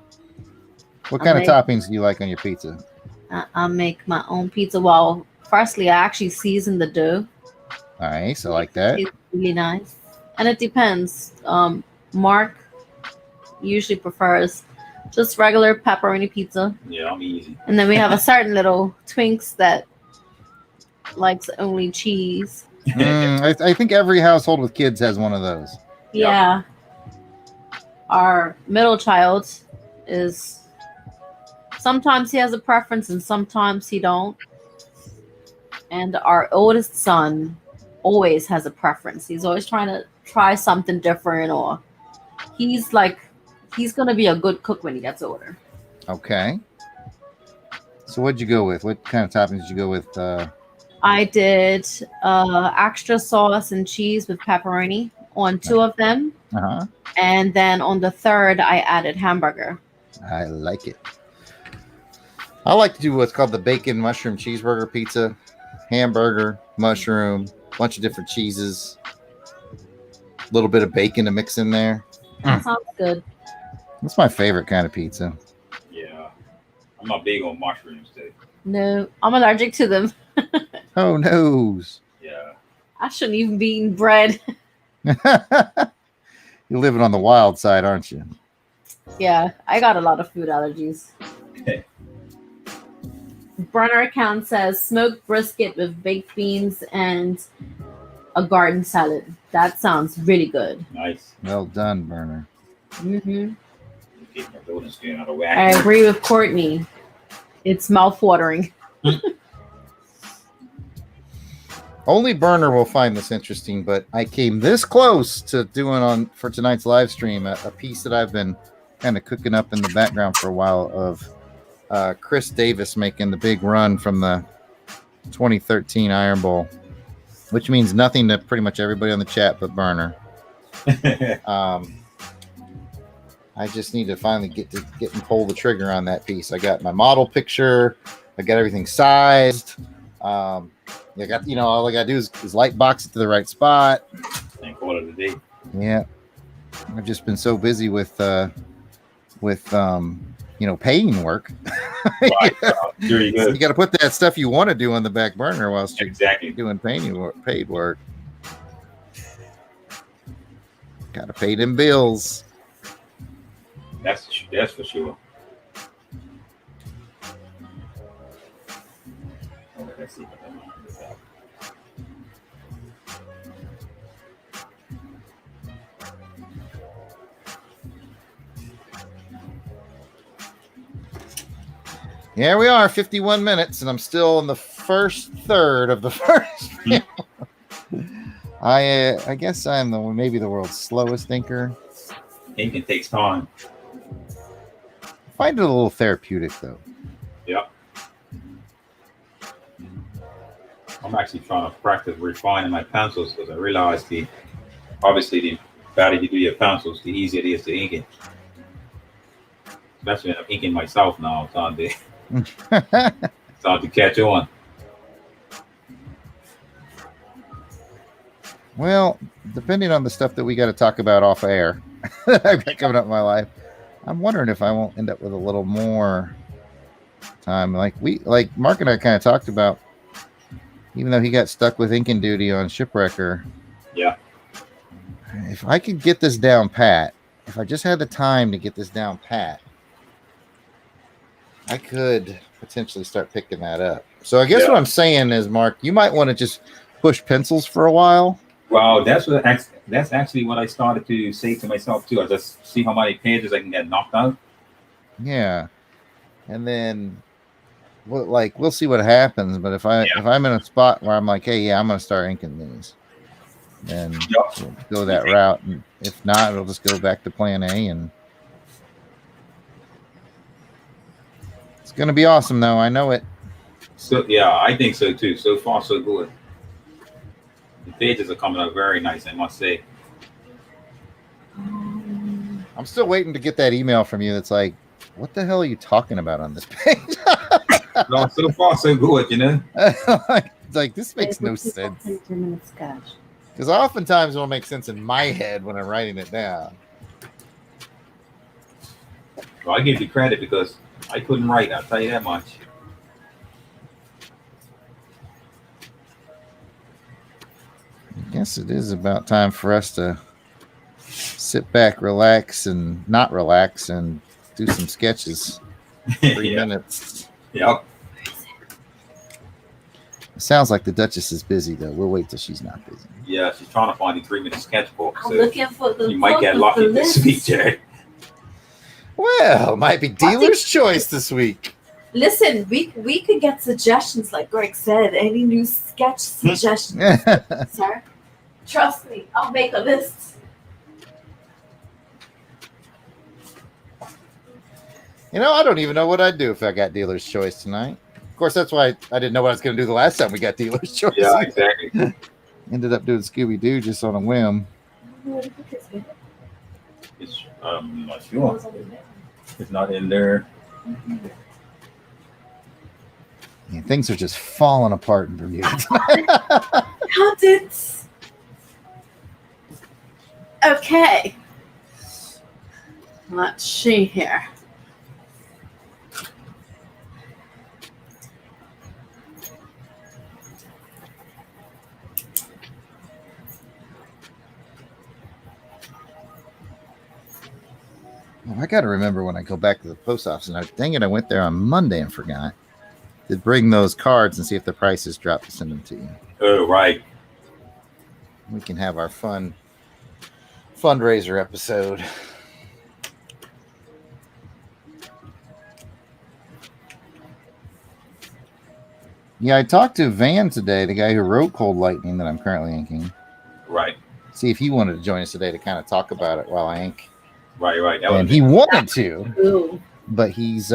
What kind of toppings do you like on your pizza? I make my own pizza. Well, firstly, I actually season the dough. Nice. I like that. It's really nice. And it depends. Mark usually prefers just regular pepperoni pizza. Yeah, I'm easy. And then we have a certain little twinks that likes only cheese. I think every household with kids has one of those. Yeah. Our middle child is sometimes he has a preference and sometimes he don't. And our oldest son always has a preference. He's always trying to try something different, or he's going to be a good cook when he gets older. Okay. So what'd you go with? What kind of toppings did you go with? I did extra sauce and cheese with pepperoni on 2 of them. Uh-huh. And then on the 3rd, I added hamburger. I like it. I like to do what's called the bacon mushroom cheeseburger pizza. Hamburger, mushroom, bunch of different cheeses. A little bit of bacon to mix in there. That sounds good. That's my favorite kind of pizza. Yeah. I'm not big on mushrooms, too. No, I'm allergic to them. Oh, noes. Yeah. I shouldn't even be eating bread. You're living on the wild side, aren't you? Yeah, I got a lot of food allergies. Burner account says smoked brisket with baked beans and a garden salad. That sounds really good. Nice. Well done, Burner. Mm-hmm. Keep my building skin out of I whack. agree with Courtney. It's mouth-watering. Only Burner will find this interesting, but I came this close to doing on for tonight's live stream a piece that I've been kind of cooking up in the background for a while of Chris Davis making the big run from the 2013 Iron Bowl, which means nothing to pretty much everybody on the chat but Burner. I just need to finally get and pull the trigger on that piece. I got my model picture. I got everything sized. I got, all I got to do is light box it to the right spot. And call it a day. Yeah. I've just been so busy with paying work. Right. Sure you So good. you got to put that stuff you want to do on the back burner whilst you're Exactly. doing paid work. Got to pay them bills. That's for sure. Let's see what that is. Here we are, 51 minutes, and I'm still in the first third of the first film. I guess I'm maybe the world's slowest thinker. Thinking takes time. I find it a little therapeutic, though. Yep. I'm actually trying to practice refining my pencils because I realized the better you do your pencils, the easier it is to ink it. Especially when I'm inking myself now. I'm starting to catch on. Well, depending on the stuff that we got to talk about off air I've got coming up in my life, I'm wondering if I won't end up with a little more time. Like Mark and I kind of talked about, even though he got stuck with inking duty on Shipwrecker. Yeah. If I could get this down pat, if I just had the time to get this down pat, I could potentially start picking that up. So I guess what I'm saying is, Mark, you might want to just push pencils for a while. Well, that's actually what I started to say to myself too. I just see how many pages I can get knocked out. Yeah, and then we'll see what happens. But if I'm in a spot where I'm like, hey, I'm gonna start inking these, then we'll go that route. And if not, it'll just go back to plan A, and it's gonna be awesome, though. I know it. So yeah, I think so too. So far, so good. The pages are coming out very nice, I must say. I'm still waiting to get that email from you that's like, what the hell are you talking about on this page? No, so far, so good, you know? like this makes no sense. Because oftentimes it'll make sense in my head when I'm writing it down. Well, I give you credit because I couldn't write, I'll tell you that much. I guess it is about time for us to sit back, relax, and not relax, and do some sketches. 3 minutes. Yep. It sounds like the Duchess is busy, though. We'll wait till she's not busy. Yeah, she's trying to find the 3-minute sketchbook. I'm looking for the you might get lucky this week, Jared. Well, might be dealer's choice this week. Listen, we could get suggestions, like Greg said. Any new sketch suggestions, sir? Trust me, I'll make a list. I don't even know what I'd do if I got dealer's choice tonight. Of course, that's why I didn't know what I was going to do the last time we got dealer's choice. Yeah, exactly. Ended up doing Scooby-Doo just on a whim. It's, I'm not sure. It's not in there. Yeah, things are just falling apart in Bermuda. Cut it. Okay. Let's see here. Oh, I got to remember when I go back to the post office. And dang it, I went there on Monday and forgot to bring those cards and see if the prices drop to send them to you. Oh, right. We can have our fun fundraiser episode. Yeah, I talked to Van today, the guy who wrote Cold Lightning that I'm currently inking. Right. See if he wanted to join us today to kind of talk about it while I ink. Right. And he wanted to, Ooh. but he's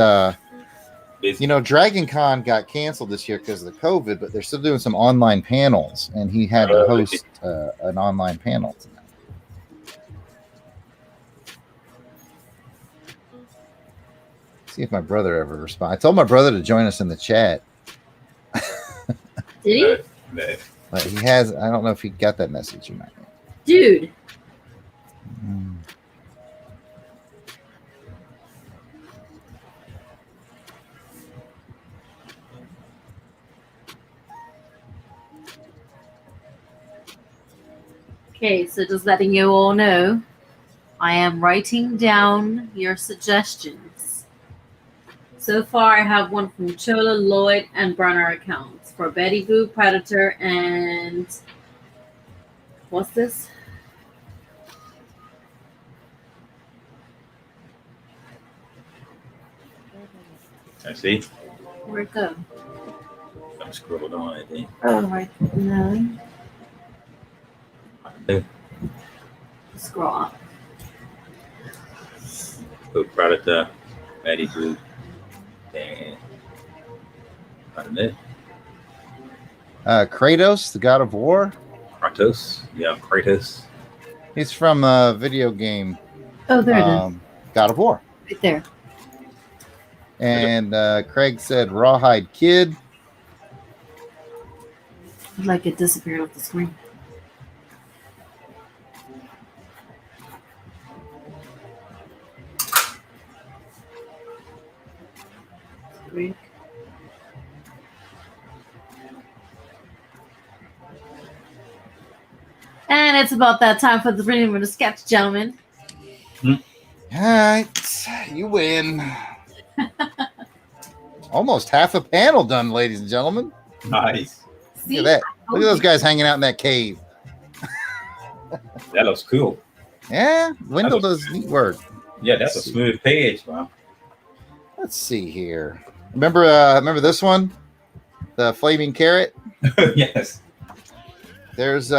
busy. Dragon Con got canceled this year because of the COVID, but they're still doing some online panels, and he had to host an online panel tonight. See if my brother ever responds. I told my brother to join us in the chat. Did he? But he has. I don't know if he got that message or not. Dude. Okay, so just letting you all know, I am writing down your suggestions. So far, I have one from Chola, Lloyd, and Burner accounts for Betty Boo, Predator, and what's this? I see. Where'd it go? I'm scrolled on, I think. Oh, right. No. Scroll up. Oh, Predator, Betty Boo, and I don't know. Kratos, the God of War. Kratos. Yeah, Kratos. He's from a video game. Oh, there it is. God of War. Right there. And Craig said Rawhide Kid. Like it disappeared off the screen. Great. And it's about that time for the reading of the sketch, gentlemen. All right, you win. Almost half a panel done, ladies and gentlemen. Nice. Look at that. Look at those guys hanging out in that cave. That looks cool. Yeah, Wendell does neat work. Yeah, that's a smooth page, man. Let's see here. Remember this one? The Flaming Carrot? Yes. There's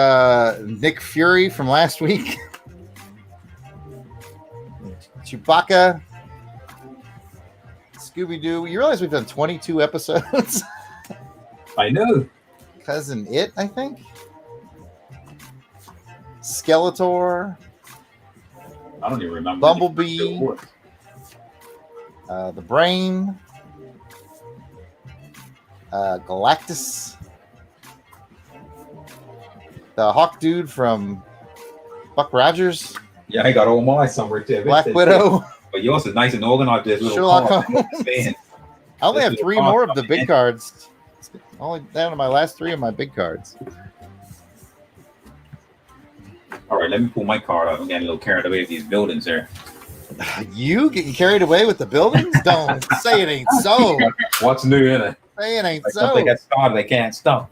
Nick Fury from last week. Chewbacca. Scooby-Doo. You realize we've done 22 episodes? I know. Cousin It, I think. Skeletor. I don't even remember. Bumblebee. The Brain. Galactus. The Hawk Dude from Buck Rogers. Yeah, I got all mine somewhere too. Black Widow. But yours is nice and organized. This little Sherlock card. Holmes. I only have 3 more of the big cards. Only down to my last 3 of my big cards. All right, let me pull my card up. I'm getting a little carried away with these buildings here. You getting carried away with the buildings? Don't say it ain't so. What's new in it? Say it ain't Like so. something gets started, they can't stop.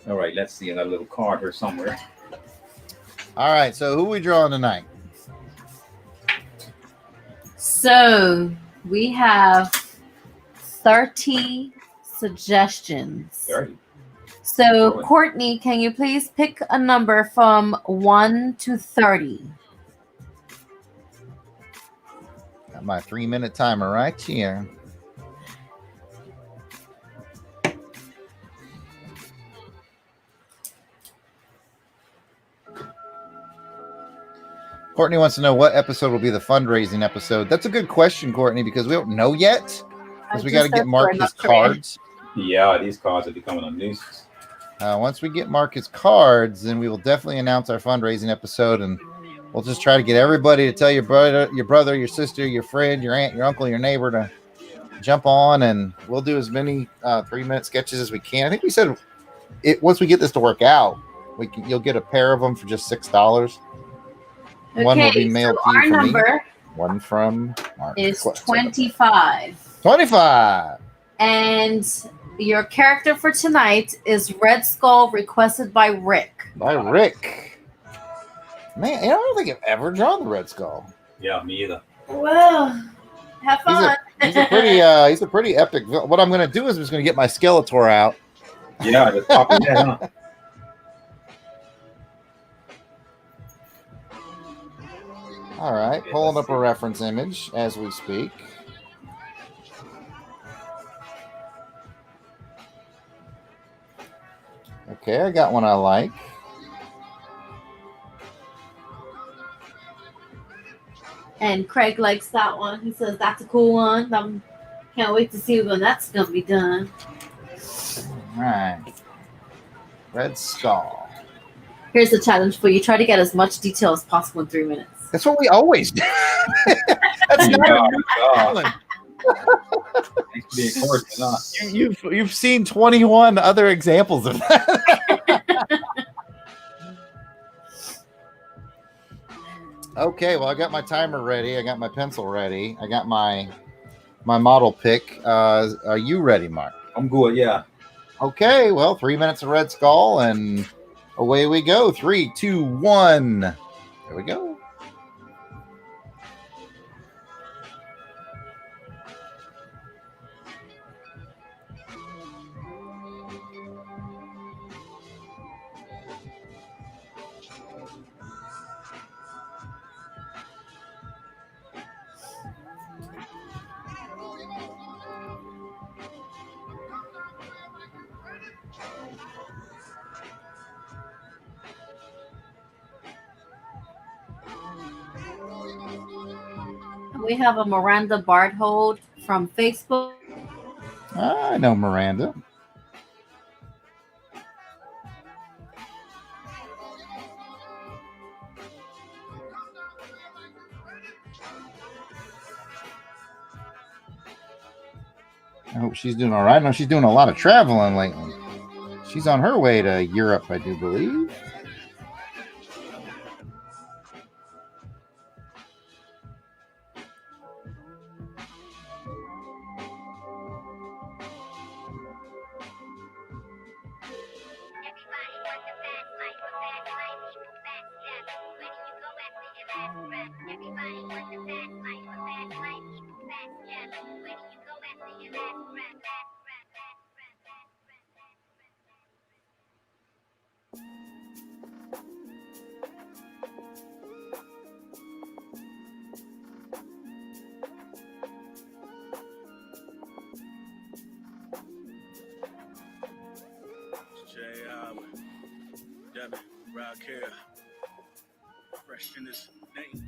All right, let's see another little card here somewhere. All right, so who we drawing tonight? So we have 30 suggestions. 30. So Courtney, can you please pick a number from 1 to 30? Got my 3-minute timer right here. Courtney wants to know what episode will be the fundraising episode. That's a good question, Courtney, because we don't know yet. Because we got to get Mark his cards. Yeah, these cards are becoming a nuisance. Once we get Mark his cards, then we will definitely announce our fundraising episode, and we'll just try to get everybody to tell your brother, your sister, your friend, your aunt, your uncle, your neighbor to jump on, and we'll do as many 3-minute sketches as we can. I think we said once we get this to work out, you'll get a pair of them for just $6. One will be mailed to you our from number me. One from Mark. is 25. 25. And your character for tonight is Red Skull, requested by Rick. By Rick. Man, I don't think I've ever drawn the Red Skull. Yeah, me either. Well, have fun. He's a pretty epic villain. What I'm going to do is I'm just going to get my Skeletor out. Yeah, the top of that, huh? All right, pulling up a reference image as we speak. Okay, I got one I like. And Craig likes that one. He says that's a cool one. Can't wait to see when that's going to be done. All right. Red Skull. Here's the challenge for you. Try to get as much detail as possible in 3 minutes. That's what we always do. That's not a new challenge. You've seen 21 other examples of that. Okay, well, I got my timer ready. I got my pencil ready. I got my model pick. Are you ready, Mark? I'm good, yeah. Okay, well, 3 minutes of Red Skull, and away we go. 3, 2, 1. There we go. We have a Miranda Barthold from Facebook. I know Miranda. I hope she's doing all right. I know she's doing a lot of traveling lately. She's on her way to Europe, I do believe. Fresh in this name.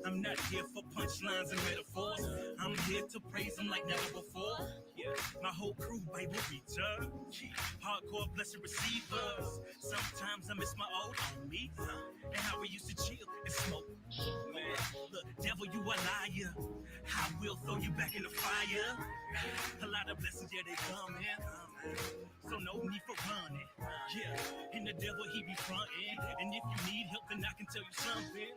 I'm not here for punchlines and metaphors. I'm here to praise him like never before. Yeah, my whole crew, Bible reader. Hardcore blessed receivers. Sometimes I miss my old homies and how we used to chill and smoke. Man, look, devil, you a liar. I will throw you back in the fire. A lot of blessings, yeah, they come in. So no need for running. Yeah, and the devil, he be fronting. And if you need help, then I can tell you something.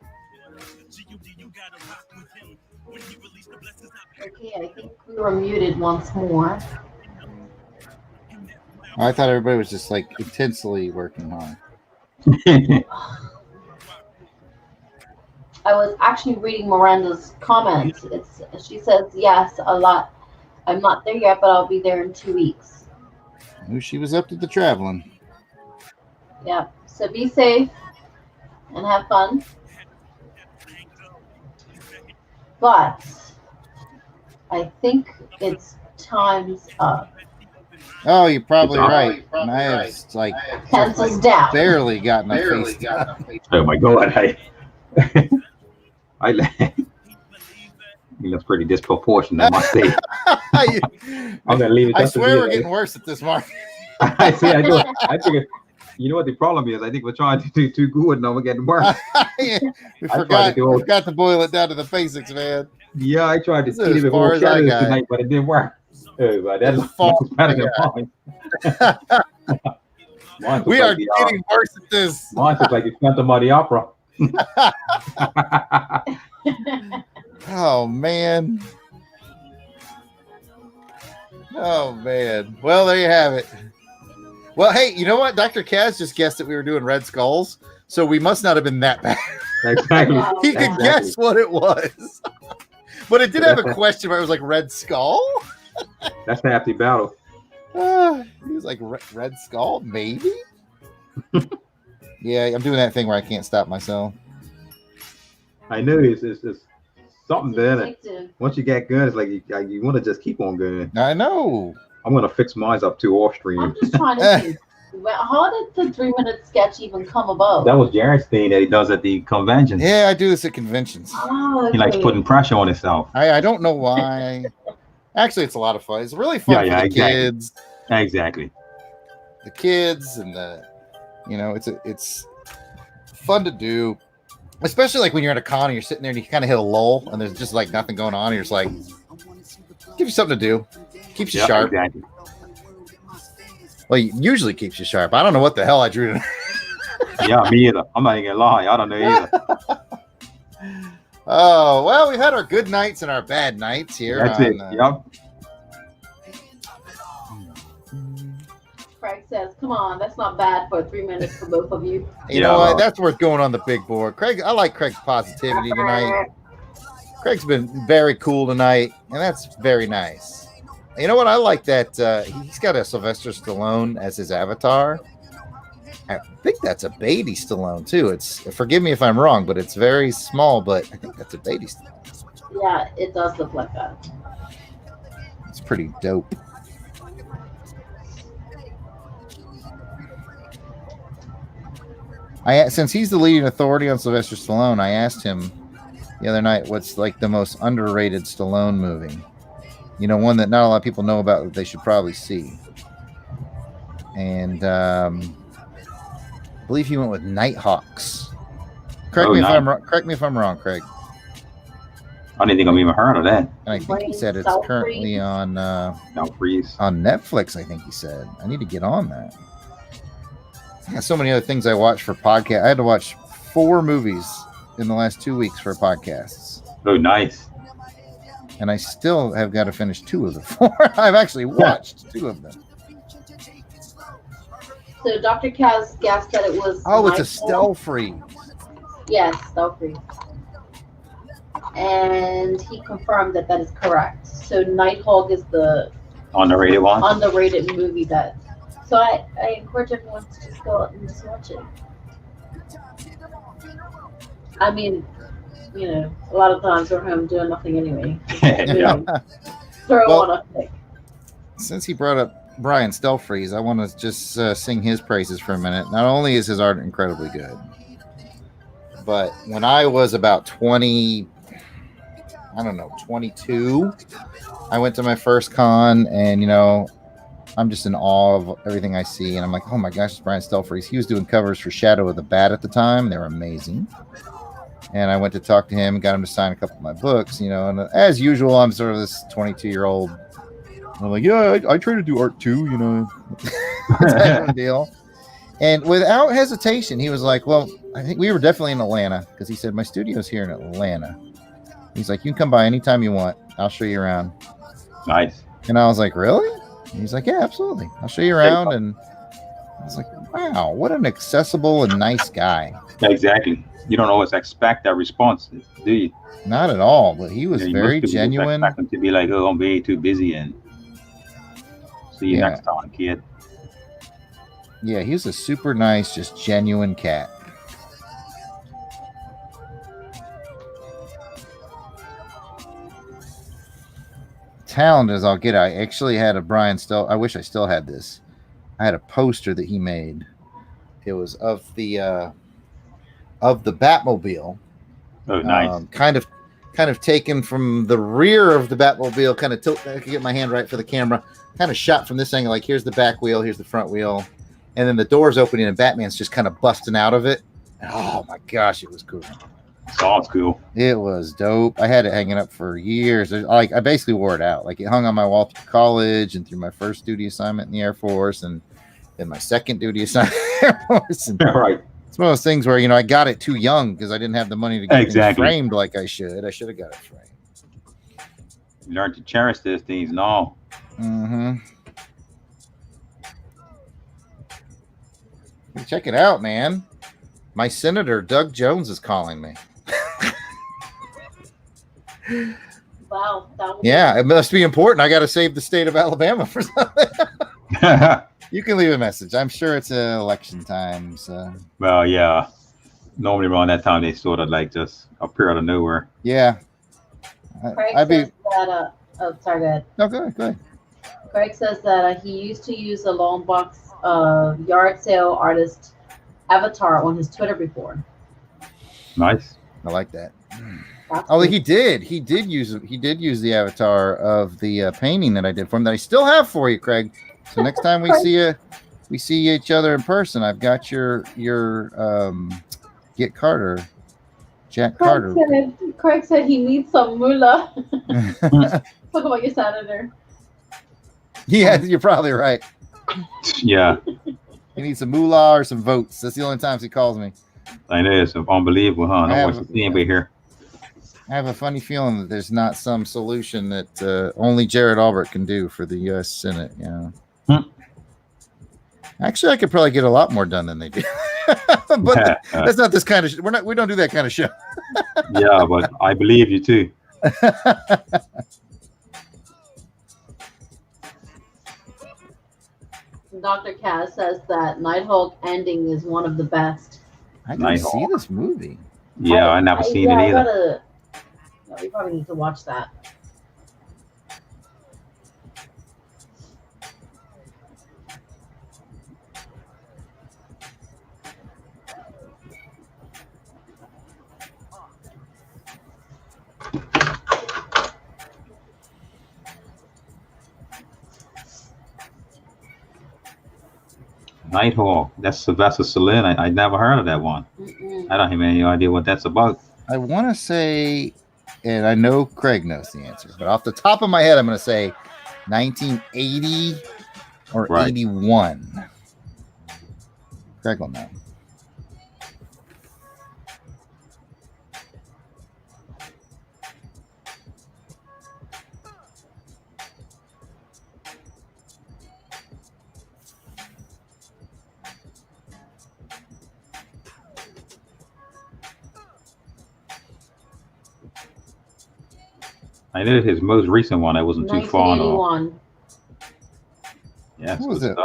G.U.D., you gotta rock with him. When he released the blessings out. Okay, I think we were muted once more. I thought everybody was just like intensely working hard. I was actually reading Miranda's comments. She says, yes, a lot. I'm not there yet, but I'll be there in 2 weeks. Knew she was up to the traveling. Yeah, so be safe and have fun. But I think it's time's up. Oh, you're probably right. And I have like Pencils down. Barely got my face down. Oh my God! I looks pretty disproportionate, I must say. I'm gonna leave it. I swear we're getting worse at this, Mark. I see. I do. I figured You know what the problem is? I think we're trying to do too good now. We're getting worse. Yeah, we forgot to boil it down to the basics, man. Yeah, I tried to This is eat it as with far more as I calories got. tonight, but it didn't work. But As that's far better as than mine. We are getting worse at this. Mine looks like the Phantom of the Opera. Oh man. Oh man. Well, there you have it. Well, hey, you know what? Dr. Kaz just guessed that we were doing Red Skulls, so we must not have been that bad. Exactly. He could guess what it was. But it did have a question where it was like Red Skull. That's half the battle. He was like Red Skull, maybe. Yeah, I'm doing that thing where I can't stop myself. I know it's something there. Once you get good, it's like you want to just keep on going. I know. I'm gonna fix mine up to off stream. I'm just trying to think. How did the 3-minute sketch even come about? That was Jarrod's thing that he does at the conventions. Yeah, I do this at conventions. Oh, okay. He likes putting pressure on himself. I don't know why. Actually, it's a lot of fun. It's really fun for the kids. Exactly. The kids and it's fun to do. Especially like when you're at a con and you're sitting there and you kind of hit a lull and there's just like nothing going on. And you're just like, give you something to do. Keeps you sharp. Exactly. Well, it usually keeps you sharp. I don't know what the hell I drew tonight. Yeah, me either. I'm not even gonna lie. I don't know either. Oh, well, we've had our good nights and our bad nights here. That's it. Yep. Craig says, come on, that's not bad for 3 minutes for both of you. You know what? That's worth going on the big board. Craig, I like Craig's positivity tonight. Craig's been very cool tonight, and that's very nice. You know what? I like that he's got a Sylvester Stallone as his avatar. I think that's a baby Stallone, too. It's forgive me if I'm wrong, but it's very small, but I think that's a baby Stallone. Yeah, it does look like that. It's pretty dope. Since he's the leading authority on Sylvester Stallone, I asked him the other night what's like the most underrated Stallone movie. You know, one that not a lot of people know about that they should probably see. And I believe he went with Nighthawks. Correct me if I'm wrong, Craig. I didn't think I've even heard of that. And I think he said it's currently on Netflix. I think he said. I need to get on that. I got so many other things I watched for podcast. I had to watch 4 movies in the last 2 weeks for podcasts. Oh, nice. And I still have got to finish 2 of the 4. I've actually watched 2 of them. So Dr. Kaz guessed that it was. Oh, it's a stealth freeze. Yes, stealth freeze. And he confirmed that is correct. So Nighthawk is the underrated one. Underrated movie that. So I encourage everyone to just go out and just watch it. I mean, you know, a lot of times we're home doing nothing anyway. Throw on a flick. Since he brought up Brian Stelfreeze, I want to just sing his praises for a minute. Not only is his art incredibly good, but when I was about 22, I went to my first con, and, you know, I'm just in awe of everything I see. And I'm like, oh my gosh, it's Brian Stelfreeze. He was doing covers for Shadow of the Bat at the time. They were amazing. And I went to talk to him, got him to sign a couple of my books, you know, and as usual, I'm sort of this 22-year-old. I'm like, yeah, I try to do art too, you know, type of deal. And without hesitation, he was like, well, I think we were definitely in Atlanta, because he said, my studio's here in Atlanta. He's like, you can come by anytime you want. I'll show you around. Nice. And I was like, really? And he's like, yeah, absolutely. I'll show you around. And I was like, wow, what an accessible and nice guy. Exactly. You don't always expect that response, do you? Not at all. But he was very genuine. Expect him to be like, oh, I'm way too busy and see you next time, kid. Yeah, he's a super nice, just genuine cat. Talent as I'll get. I actually had a Brian Stel. I wish I still had this. I had a poster that he made. It was of the Batmobile. Oh, nice. Kind of taken from the rear of the Batmobile. Kind of tilt. I could get my hand right for the camera. Kind of shot from this angle. Like, here's the back wheel. Here's the front wheel. and then the door's opening and Batman's just kind of busting out of it. Oh my gosh, it was cool. Sounds cool. It was dope. I had it hanging up for years. Like I basically wore it out. Like it hung on my wall through college and through my first duty assignment in the Air Force, and then my second duty assignment in the Air Force. And Right. it's one of those things where I got it too young because I didn't have the money to get it framed like I should. I should have got it framed. You learn to cherish these things now. Mm-hmm. Check it out, man. My Senator Doug Jones is calling me. Wow. Yeah, it must be important. I got to save the state of Alabama for something. You can leave a message. I'm sure it's election time. So. Well, yeah. Normally around that time, they sort of like just appear out of nowhere. Yeah. Craig says that, oh, sorry, go ahead. No, go ahead. Craig says that he used to use a long box yard sale artist avatar on his Twitter before. Nice. I like that. That's Oh, cool. he did use the avatar of the painting that I did for him that I still have for you, Craig. So next time we see each other in person, I've got your Jack Carter. Craig said he needs some moolah. Talk about your senator. Yeah, you're probably right. Yeah. He needs some moolah or some votes. That's the only times he calls me. I know, it's unbelievable, huh? I don't want to see anybody here. I have a funny feeling that there's not some solution that only Jarrod Alberich can do for the U.S. Senate. Actually, I could probably get a lot more done than they do. But that's not this kind of. We don't do that kind of show. Yeah, but I believe you too. Dr. Kaz says that Nighthawk ending is one of the best. I gotta see this movie. Yeah, I never seen it either. You probably need to watch that. Nighthawk. That's Sylvester Stallone. I never heard of that one. I don't have any idea what that's about. I want to say, and I know Craig knows the answer, but off the top of my head, I'm going to say 1980 or 81. Craig will know. I know his most recent one. I wasn't too fond of. Yeah, what was it?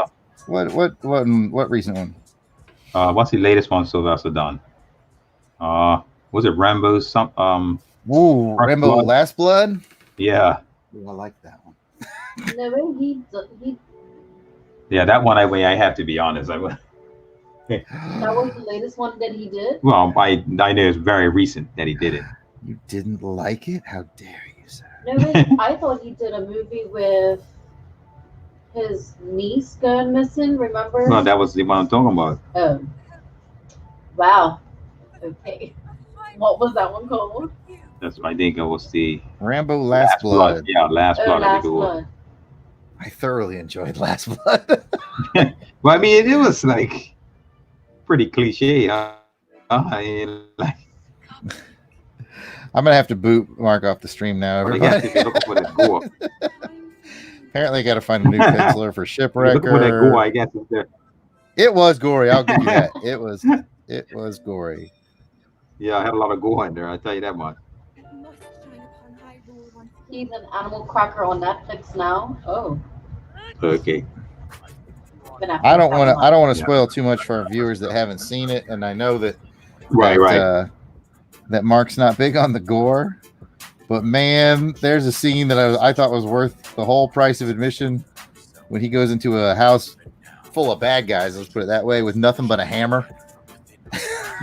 What recent one? What's the latest one Sylvester done? Was it Rambo? Rambo Last Blood. Yeah. Ooh, I like that one. No, he Yeah, that one. I have to be honest. That was the latest one that he did. Well, I know it's very recent that he did it. You didn't like it? How dare you, sir? No, I thought he did a movie with his niece going missing. Remember? No, that was the one I'm talking about. Oh, wow. Okay, what was that one called? That's I think it was the Rambo Last Blood. Yeah, Last Blood. Last Blood. I thoroughly enjoyed Last Blood. Well, I mean, it was like pretty cliche, huh? Like. I'm gonna have to boot Mark off the stream now. Everybody. Apparently, I got to find a new penciler for Shipwrecker. Looking for that gore, I guess. It was gory. I'll give you that. It was gory. Yeah, I had a lot of gore in there. I'll tell you that much. He's an Animal Cracker on Netflix now. Oh. Okay. I don't want to spoil too much for our viewers that haven't seen it, and I know that that Mark's not big on the gore, but man, there's a scene that I thought was worth the whole price of admission when he goes into a house full of bad guys. Let's put it that way, with nothing but a hammer.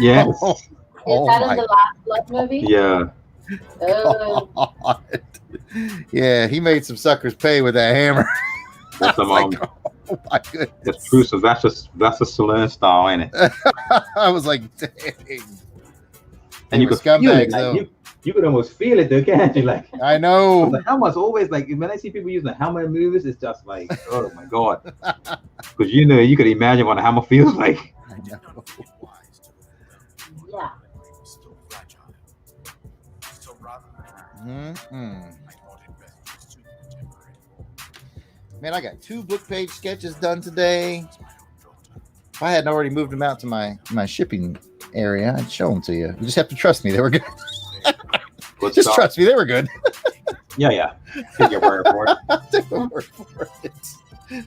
Yes. Is that in the Last Blood movie? Yeah. Oh. Yeah, he made some suckers pay with that hammer. That's Oh my goodness. That's true. So that's a saloon style, ain't it? I was like, dang. And you were could feel scumbags, it. though. Like, you could almost feel it, though, can't you? Like, I know. the helmet's always like, when I see people using the helmet in movies, it's just like, oh my God. Because you could imagine what a helmet feels like. I know. Yeah. Man, I got 2 book page sketches done today. If I hadn't already moved them out to my shipping area, I'd show them to you. You just have to trust me. They were good. Just trust me. They were good. Yeah. Take your word for it. Take my word for it.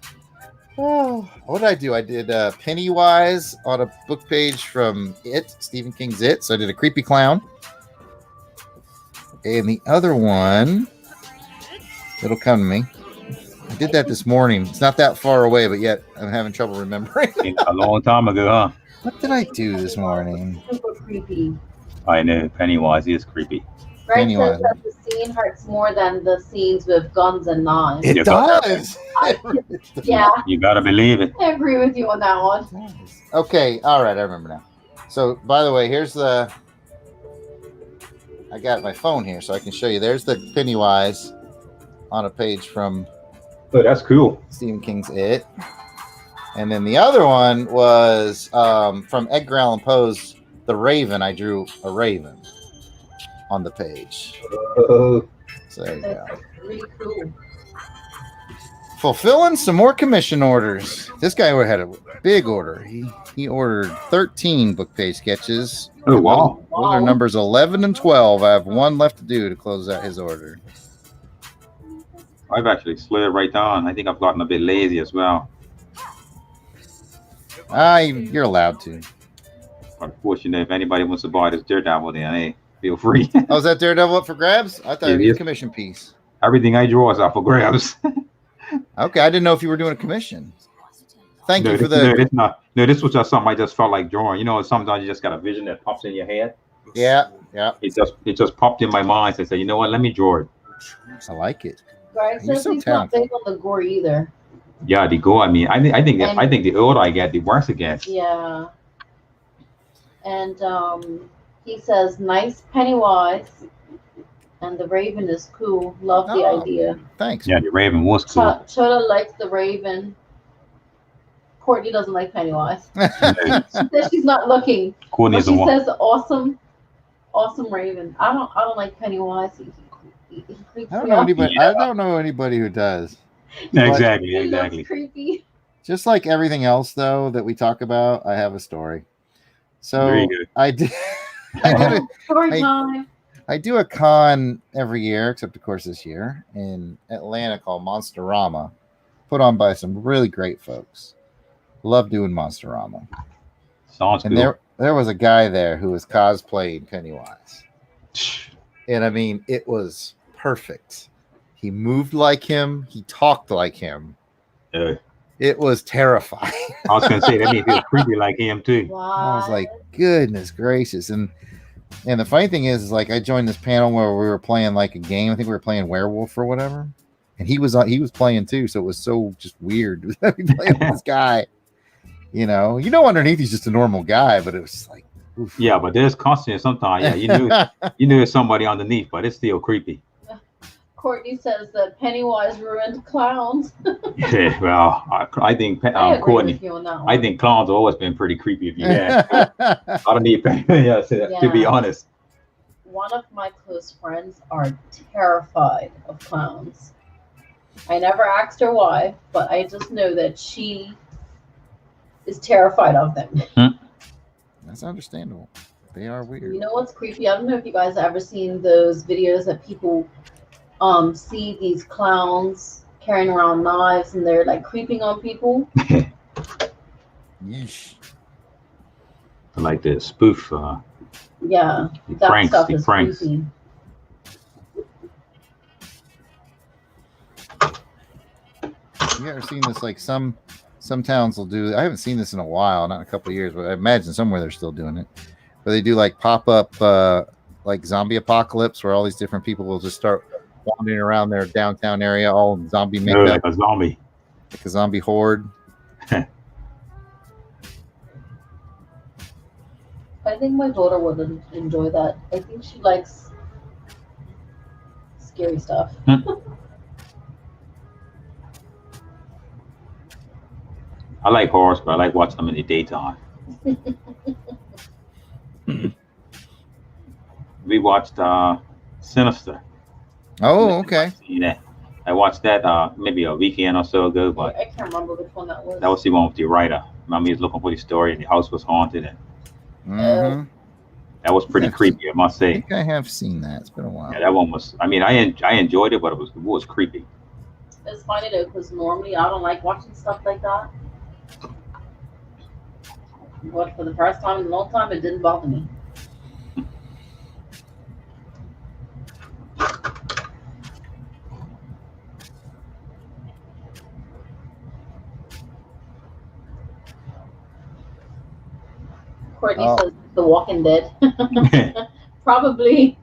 Oh, what did I do? I did Pennywise on a book page from It, Stephen King's It. So I did a creepy clown. And the other one, it'll come to me. I did that this morning. It's not that far away, but yet I'm having trouble remembering. A long time ago, huh? What did I do this morning? Super creepy. I know. Pennywise is creepy. Greg Pennywise. says that the scene hurts more than the scenes with guns and knives. It does. Yeah. You gotta believe it. I agree with you on that one. Okay. All right. I remember now. So, by the way, here's I got my phone here so I can show you. There's the Pennywise on a page from Oh, that's cool. Stephen King's It. And then the other one was from Edgar Allan Poe's The Raven. I drew a raven on the page. Oh, So there you go. That's really cool. Fulfilling some more commission orders. This guy had a big order. He ordered 13 book page sketches. oh wow. Those are numbers 11 and 12. I have one left to do to close out his order. I've actually slid right down. I think I've gotten a bit lazy as well. You're allowed to. Unfortunately, if anybody wants to buy this Daredevil, then hey, feel free. Oh, is that Daredevil up for grabs? I thought it was a commission piece. Everything I draw is up for grabs. Okay, I didn't know if you were doing a commission. Thank you for No, it's not. No, this was just something I just felt like drawing. You know, sometimes you just got a vision that pops in your head. Yeah. It just popped in my mind. So I said, you know what? Let me draw it. I like it. Greg You're says so he's not talented. big on the gore either. Yeah, the go. I mean, I think the older I get, the worse it gets. Yeah. And he says, nice Pennywise. And the Raven is cool. Love the idea. Thanks. Yeah, the Raven was cool. Choda likes the Raven. Courtney doesn't like Pennywise. She says she's not looking. Courtney's But the she one. says awesome Raven. I don't like Pennywise. He creeps I don't me know out. anybody. Yeah. I don't know anybody who does. Exactly. He looks creepy. Just like everything else, though, that we talk about, I have a story. So Very good. I did. Story time. I do a con every year, except of course this year in Atlanta called Monsterama, put on by some really great folks. Love doing Monsterama. Sounds And cool. there was a guy there who was cosplaying Pennywise. And I mean, it was perfect. He moved like him. He talked like him. It was terrifying. I was gonna say that means it's creepy like him too. Wow. I was like, goodness gracious. And the funny thing is like I joined this panel where we were playing like a game. I think we were playing Werewolf or whatever. And he was playing too. So it was so just weird playing with this guy. You know, underneath he's just a normal guy, but it was like, oof. Yeah, but there's constant sometimes. Yeah, you knew there's somebody underneath, but it's still creepy. Courtney says that Pennywise ruined clowns. Yeah, well, I think I agree Courtney. with you on that one. I think clowns have always been pretty creepy. If you had, I don't need to be honest. One of my close friends are terrified of clowns. I never asked her why, but I just know that she is terrified of them. That's understandable. They are weird. You know what's creepy? I don't know if you guys have ever seen those videos that people see these clowns carrying around knives and they're like creeping on people. Yeesh. Like the spoof. Yeah, The that pranks. stuff The is pranks. creepy. You ever seen this? Like some towns will do. I haven't seen this in a while, not in a couple of years, but I imagine somewhere they're still doing it. But they do like pop up, like zombie apocalypse, where all these different people will just start wandering around their downtown area, all zombie makeup. Like a zombie. Like a zombie horde. I think my daughter would enjoy that. I think she likes scary stuff. I like horrors, but I like watching them in the daytime. We watched Sinister. Oh, okay. I watched that maybe a weekend or so ago, but I can't remember which one that was. that was the one with the writer. Mommy was looking for the story, and the house was haunted, and that was pretty creepy, I must I say. think I have seen that. It's been a while. Yeah, that one was. I mean, I enjoyed it, but it was creepy. It's funny though, because normally I don't like watching stuff like that. But for the first time in a long time, it didn't bother me. Courtney says The Walking Dead. Probably.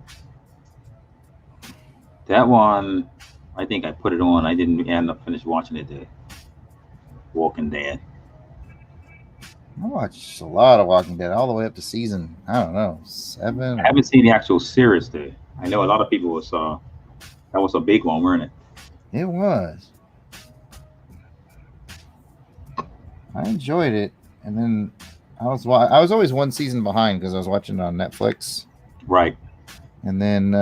That one, I think I put it on. I didn't end up finish watching it. The Walking Dead. I watched a lot of Walking Dead all the way up to season, I don't know, 7. I haven't seen the actual series there. I know a lot of people was that was a big one, weren't it? It was. I enjoyed it, and then I was always one season behind because I was watching it on Netflix. Right. And then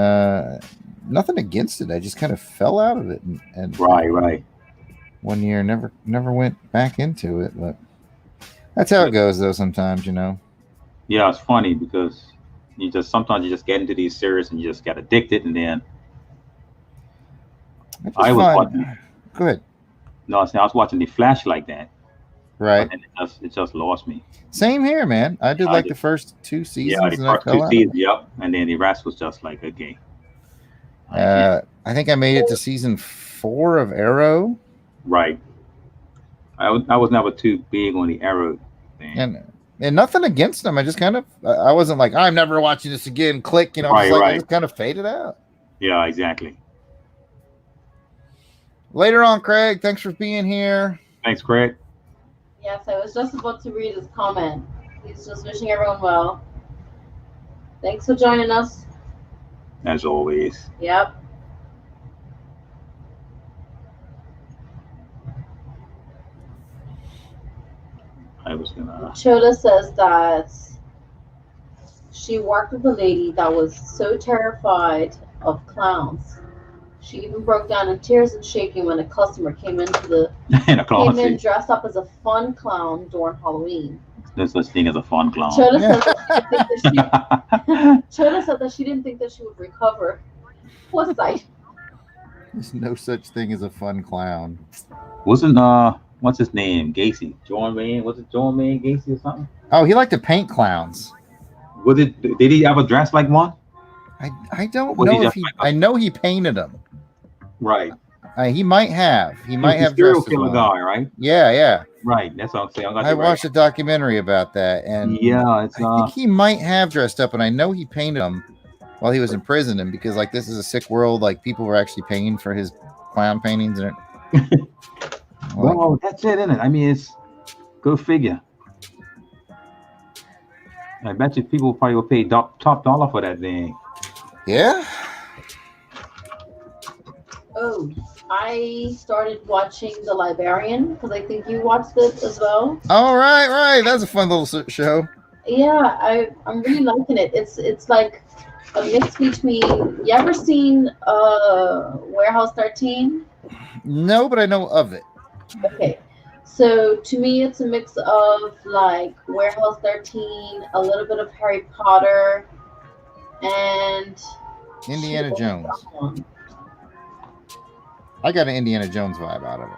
nothing against it. I just kind of fell out of it, and right. One year never went back into it, but that's how it goes, though. Sometimes, you know. Yeah, it's funny because sometimes you just get into these series and you just get addicted, and then I was watching. Go ahead. No, I was watching The Flash like that. Right. And it just lost me. Same here, man. I did the first 2 seasons. Yeah, the first 2 seasons, yep. And then the rest was just like, okay. I think I made it to season 4 of Arrow. Right. I was never too big on the Arrow thing. And nothing against them. I just kind of, I wasn't like, I'm never watching this again. Click, you know. I just kind of faded out. Yeah, exactly. Later on, Craig. Thanks for being here. Thanks, Craig. Yes, I was just about to read his comment. He's just wishing everyone well. Thanks for joining us. As always. Yep. I was gonna. Choda says that she worked with a lady that was so terrified of clowns. She even broke down in tears and shaking when a customer came into came in dressed up as a fun clown during Halloween. There's such thing as a fun clown. Choda said that she didn't think that she would recover. What sight? There's no such thing as a fun clown. Wasn't what's his name? Gacy. John Wayne? Was it John Wayne Gacy or something? Oh, he liked to paint clowns. Did he ever dress like one? I don't know if I know he painted them. Right. He might have. He might have serial killer guy, right? Yeah. Right. That's what I'm saying. I watched a documentary about that, and I think he might have dressed up, and I know he painted them while he was in prison, and because like this is a sick world, like people were actually paying for his clown paintings, and well, that's it, isn't it? I mean, it's go figure. I bet you people probably will pay top dollar for that thing. Yeah. Oh, I started watching The Librarian because I think you watched it as well. Oh, right. That's a fun little show. Yeah, I'm really liking it. It's like a mix between. You ever seen Warehouse 13? No, but I know of it. Okay, so to me, it's a mix of like Warehouse 13, a little bit of Harry Potter, and Indiana Jones. I got an Indiana Jones vibe out of it.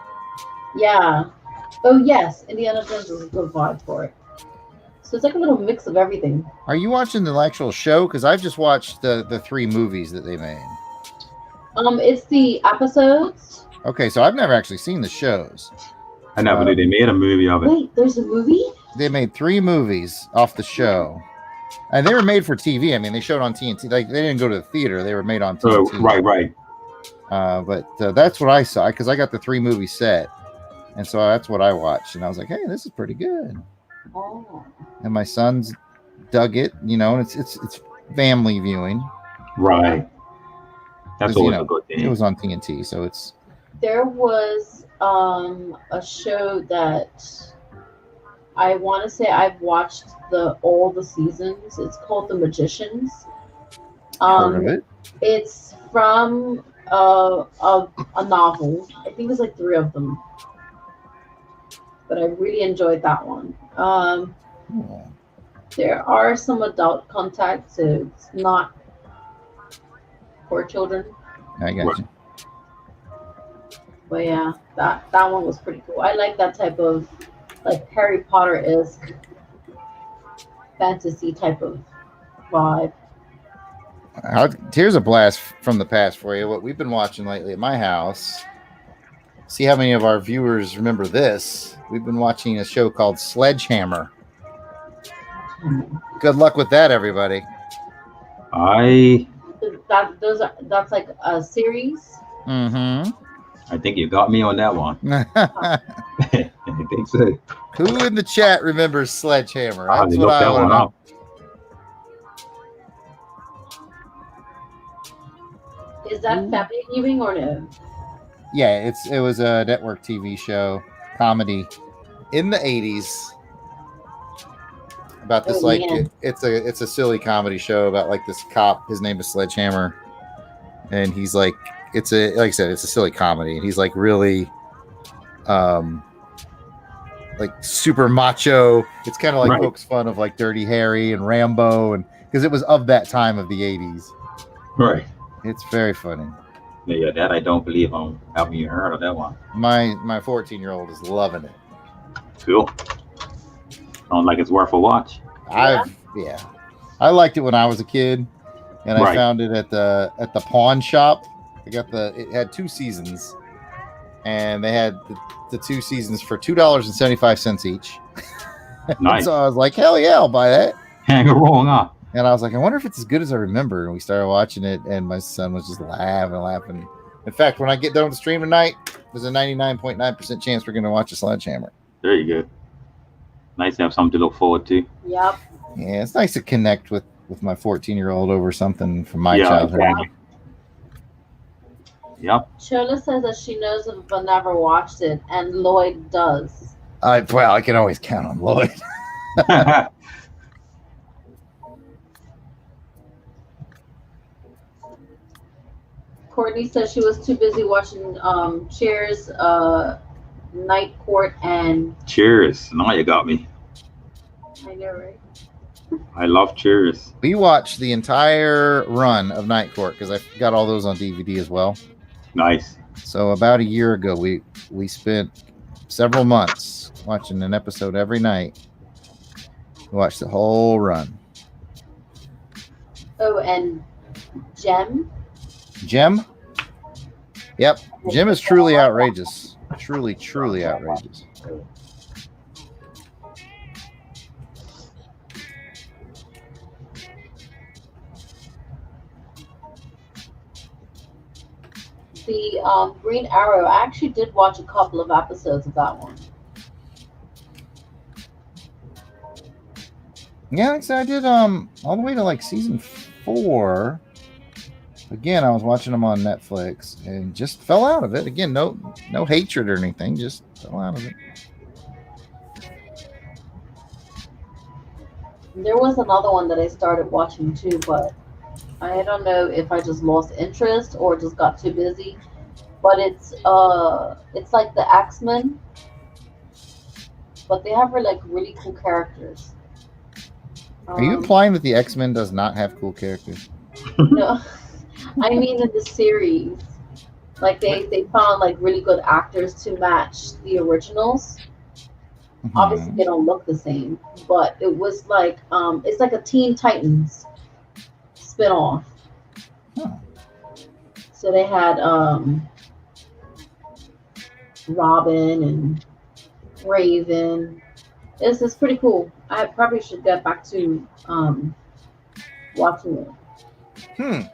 Yeah. Oh, yes. Indiana Jones is a good vibe for it. So it's like a little mix of everything. Are you watching the actual show? Because I've just watched the 3 movies that they made. It's the episodes. Okay, so I've never actually seen the shows. I never knew they made a movie of it. Wait, there's a movie? They made 3 movies off the show. And they were made for TV. I mean, they showed on TNT. Like, they didn't go to the theater. They were made on TNT. Right. But that's what I saw because I got the 3 movie set, And so that's what I watched, and I was like, "Hey, this is pretty good." Oh. And my sons dug it, and it's family viewing. Right. That's always a good thing. It was on TNT, so it's. There was a show that I want to say I've watched all the seasons. It's called The Magicians. Heard of it? It's from a novel. I think there's like 3 of them. But I really enjoyed that one. There are some adult content, so it's not for children. I got you. But yeah, that one was pretty cool. I like that type of like Harry Potter-esque fantasy type of vibe. Here's a blast from the past for you. What we've been watching lately at my house. See how many of our viewers remember this. We've been watching a show called Sledgehammer. Good luck with that, everybody. That's like a series. Mm-hmm. I think you got me on that one. I think so. Who in the chat remembers Sledgehammer? That's what I want to know. Is that family viewing or no? Yeah, it was a network TV show, comedy in the 80s. About this it's a silly comedy show about like this cop. His name is Sledgehammer, and he's like like I said, it's a silly comedy, and he's like really like super macho. It's kind of like pokes fun of like Dirty Harry and Rambo, and because it was of that time of the 80s. Right. It's very funny. Yeah, that I don't believe I haven't even heard of that one. My 14-year-old is loving it. Cool. Sounds like it's worth a watch. I liked it when I was a kid, and I found it at the pawn shop. It had 2 seasons, and they had the 2 seasons for $2.75 each. Nice. So I was like, hell yeah, I'll buy that. Hang it wrong, huh? And I was like, I wonder if it's as good as I remember. And we started watching it, and my son was just laughing. In fact, when I get done with the stream tonight, there's a 99.9% chance we're going to watch a Sledgehammer. There you go. Nice to have something to look forward to. Yep. Yeah, it's nice to connect with my 14-year-old over something from my childhood. Exactly. Yep. Shola says that she knows of but never watched it, and Lloyd does. I can always count on Lloyd. Courtney says she was too busy watching Cheers, Night Court, and Cheers. Now you got me. I know, right? I love Cheers. We watched the entire run of Night Court because I got all those on DVD as well. Nice. So about a year ago, we spent several months watching an episode every night. We watched the whole run. Oh, and Gem? Yep. Gem is truly outrageous. Truly outrageous. The Green Arrow, I actually did watch a couple of episodes of that one. Yeah, so I did all the way to like season 4. Again, I was watching them on Netflix and just fell out of it. Again, no hatred or anything, just fell out of it. There was another one that I started watching too, but I don't know if I just lost interest or just got too busy. But it's like the X-Men, but they have like really cool characters. Are you implying that the X-Men does not have cool characters? No, I mean in the series, like they found like really good actors to match the originals. Mm-hmm. Obviously, they don't look the same, but it was like it's like a Teen Titans spinoff. Huh. So they had Robin and Raven. It's pretty cool. I probably should get back to watching it.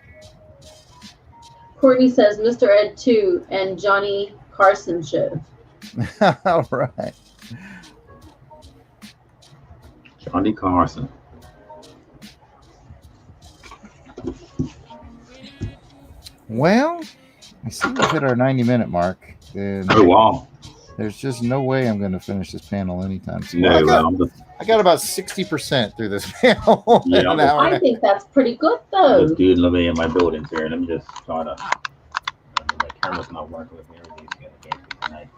Courtney says Mr. Ed 2 and Johnny Carson show. All right. Johnny Carson. Well, I see we've hit our 90-minute mark. And Oh wow! there's just no way I'm going to finish this panel anytime soon. No, I got about 60% through this panel. Yeah, in an hour and I a think that's pretty good I'm though. just doodling away in my buildings here. Let me just try to. My camera's not working with me. Everything's gonna get tonight.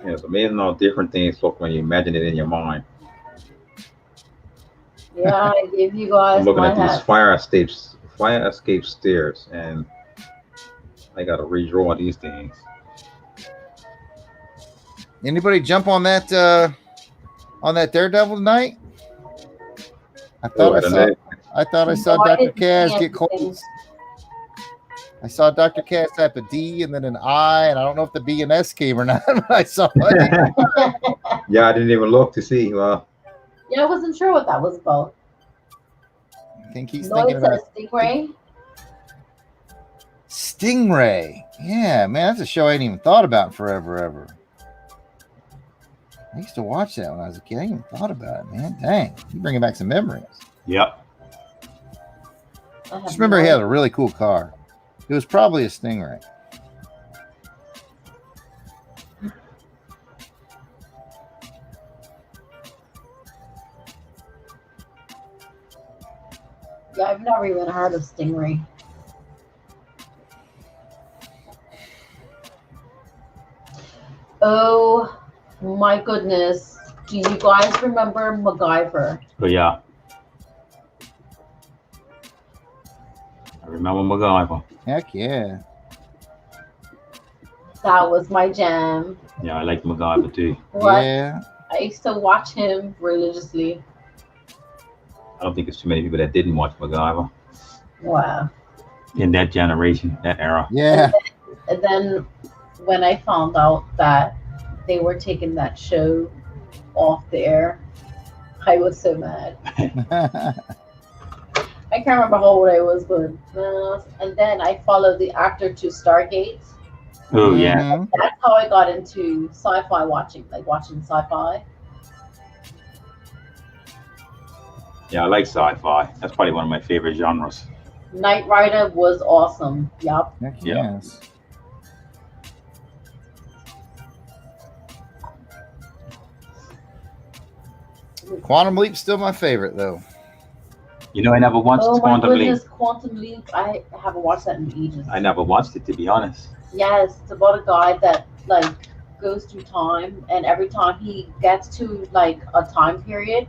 Yeah, it's amazing how different things look when you imagine it in your mind. Yeah, I give you I'm guys looking my at these hat. fire escape stairs, and I gotta redraw these things. Anybody jump on that Daredevil tonight? I thought I saw No, I Dr. didn't see Kaz get anything. close. I saw Dr. Kaz type a D and then an I, and I don't know if the B and S came or not. But I saw it. Yeah, I didn't even look to see. Well, Yeah, I wasn't sure what that was about. I think he's No, thinking it about says Stingray. Stingray. Yeah, man, that's a show I ain't even thought about in forever, ever. I used to watch that when I was a kid. I ain't even thought about it, man. Dang, you bringing back some memories. yep. I have Just remember no he had a idea. really cool car. It was probably a Stingray. Yeah, I've never even heard of Stingray. Oh my goodness. Do you guys remember MacGyver? But yeah, I remember MacGyver. Heck yeah. That was my jam. Yeah, I like MacGyver too. What? Yeah. I used to watch him religiously. I don't think there's too many people that didn't watch MacGyver Wow. in that generation, that era. Yeah. And then when I found out that they were taking that show off the air, I was so mad. I can't remember how old I was, but and then I followed the actor to Stargate. Oh yeah, Mhm. That's how I got into sci-fi watching, like watching sci-fi. yeah, I like sci-fi. That's probably one of my favorite genres. Knight Rider was awesome. Yup. Heck Yeah. yes. Quantum Leap's still my favorite, though. You know, I never watched Oh my Quantum Leap. goodness, Quantum Leap! I haven't watched that in ages. I never watched it, to be honest. Yes, it's about a guy that like goes through time, and every time he gets to like a time period,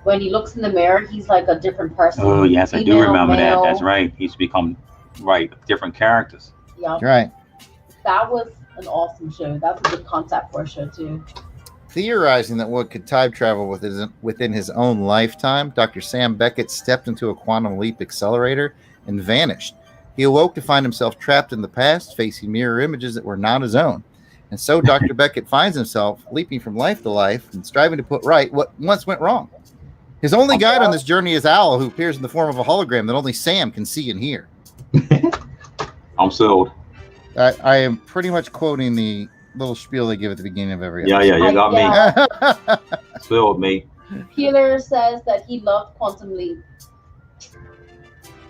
when he looks in the mirror, he's like a different person. Oh yes, I do Female, remember male. that. That's right. He's become different characters. Yeah, Right. that was an awesome show. That's a good concept for a show too. Theorizing that one could time travel within his own lifetime, Dr. Sam Beckett stepped into a quantum leap accelerator and vanished. He awoke to find himself trapped in the past, facing mirror images that were not his own. And so Dr. Beckett finds himself leaping from life to life and striving to put right what once went wrong. His only guide on this journey is Al, who appears in the form of a hologram that only Sam can see and hear. I'm sold. I am pretty much quoting the little spiel they give at the beginning of every Yeah, you got Yeah. me. Sold me. Peeler says that he loved Quantum Leap.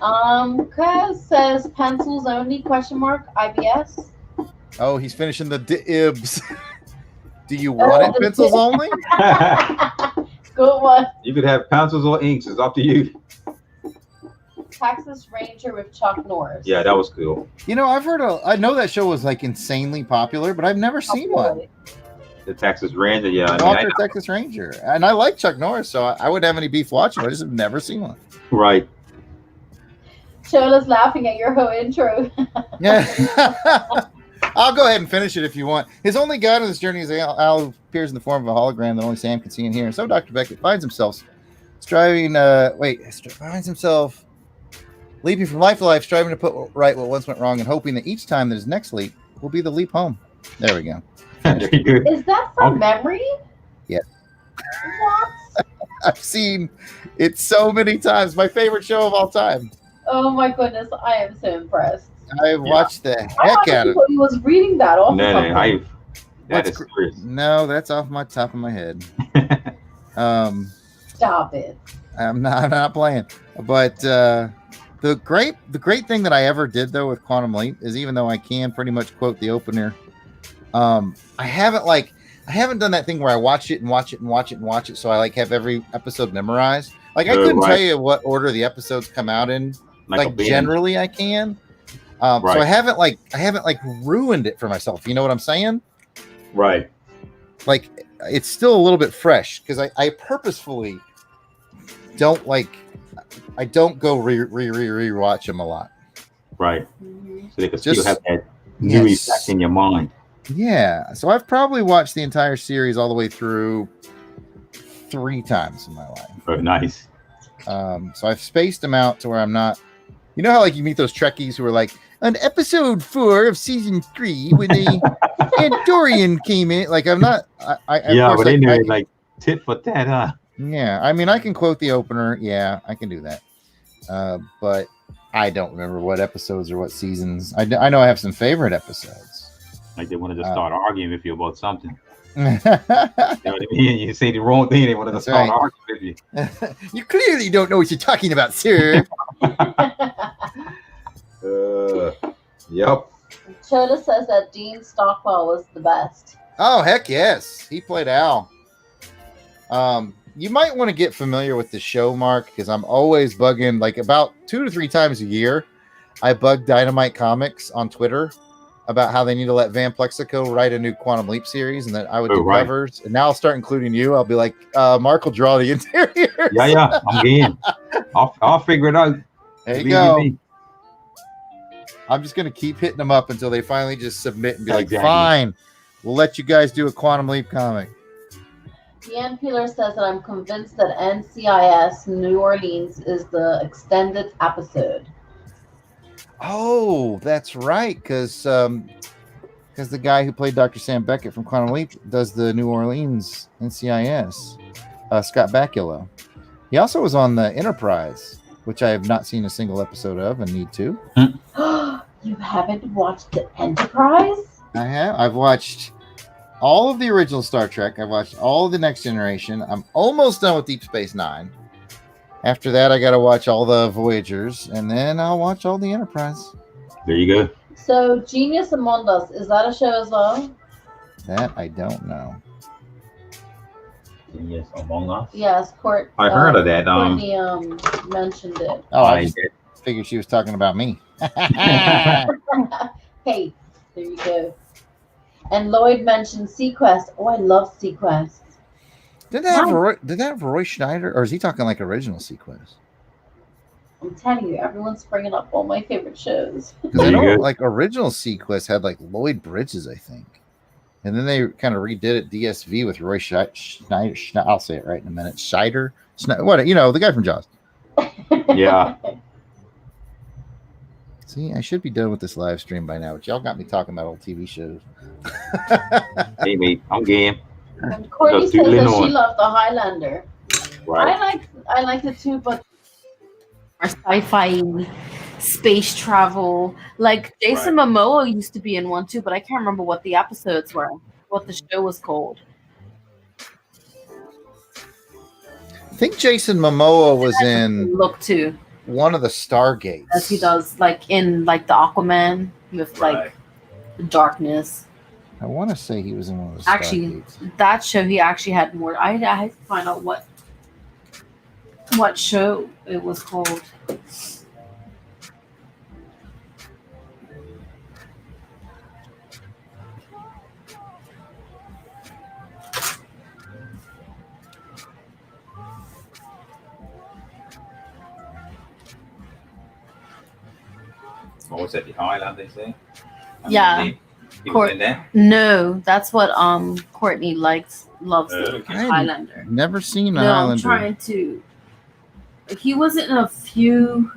Kaz says pencils only ? IBS. Oh, he's finishing the dibs. Do you want it pencils only? Good one. You could have pencils or inks. It's up to you. Texas Ranger with Chuck Norris. Yeah, that was cool. You know, I know that show was like insanely popular, but I've never seen one. The Texas Ranger. Yeah, Walker, Texas Ranger. And I like Chuck Norris, so I wouldn't have any beef watching it. I just have never seen one. right. Shola's laughing at your whole intro. Yeah. I'll go ahead and finish it if you want. His only guide on this journey is Al, who appears in the form of a hologram that only Sam can see and hear. And so Dr. Beckett finds himself leaping from life to life, striving to put right what once went wrong, and hoping that each time that his next leap will be the leap home. There we go. Very good. Is that from Okay. memory? Yeah. What? I've seen it so many times. My favorite show of all time. Oh my goodness, I am so impressed. I watched the I heck honestly out of thought he was reading that off No, of no, something. that is serious. No, that's off my top of my head. Stop it. I'm not playing. But the great thing that I ever did though with Quantum Leap is, even though I can pretty much quote the opener, I haven't done that thing where I watch it, so I like have every episode memorized. Like I couldn't tell you what order the episodes come out in. Like generally I can. So I haven't ruined it for myself. You know what I'm saying? Right. Like it's still a little bit fresh because I purposefully don't go rewatch them a lot. Right. So they can still have that new effect in your mind. Yeah. So I've probably watched the entire series all the way through 3 times in my life. Oh, nice. So I've spaced them out to where I'm not. You know how like you meet those Trekkies who are like, on episode 4 of season 3 when the Andorian came in. Like I'm not. But they know like tit for tat, huh? Yeah, I mean I can quote the opener. Yeah, I can do that. But I don't remember what episodes or what seasons. I know I have some favorite episodes. Like they wanted to start arguing with you about something. You know what I mean? You say the wrong thing, they wanted to start arguing with you. You clearly don't know what you're talking about, sir. Yep. Choda says that Dean Stockwell was the best. Oh, heck yes. He played Al. You might want to get familiar with the show, Mark, because I'm always bugging, like about 2 to 3 times a year. I bug Dynamite Comics on Twitter about how they need to let Van Plexico write a new Quantum Leap series, and that I would do covers. And now I'll start including you. I'll be like, Mark will draw the interior. Yeah, I'm game. I'll figure it out. There you go. I'm just going to keep hitting them up until they finally just submit and be like, fine, we'll let you guys do a Quantum Leap comic. Deanne Peeler says that I'm convinced that NCIS New Orleans is the extended episode. Oh, that's right, because the guy who played Dr. Sam Beckett from Quantum Leap does the New Orleans NCIS, Scott Bakula. He also was on the Enterprise, which I have not seen a single episode of and need to. You haven't watched the Enterprise? I have. I've watched all of the original Star Trek. I've watched all of the Next Generation. I'm almost done with Deep Space Nine. After that, I got to watch all the Voyagers, and then I'll watch all the Enterprise. There you go. So, Genius Among Us, is that a show as well? That I don't know. Genius Among Us? Yes, I heard of that. Courtney mentioned it. Oh, I just figured she was talking about me. Hey, there you go. And Lloyd mentioned Sequest. Oh, I love Sequest. Did that have Roy Schneider, or is he talking like original Sequest? I'm telling you, everyone's bringing up all my favorite shows. Because I know like original Sequest had like Lloyd Bridges, I think. And then they kind of redid it DSV with Roy Schneider. I'll say it right in a minute. Scheider? What, you know, the guy from Jaws. Yeah. See, I should be done with this live stream by now, but y'all got me talking about old TV shows. Hey, mate, I'm game. And Courtney says that she loved the Highlander. Right. I like it too, but sci-fi, space travel. Like Jason Momoa used to be in one too, but I can't remember what the episodes were, what the show was called. I think Jason Momoa was in Look too. One of the Stargates. As he does, like in like the Aquaman with like the darkness. I want to say he was in one of those. Actually, Stargates. That show he actually had more. I had to find out what show it was called. What was that? The Highland, they say? Yeah. He was in there? No, that's what Courtney loves the Highlander. Never seen No, Highlander. I'm trying to. He was in a few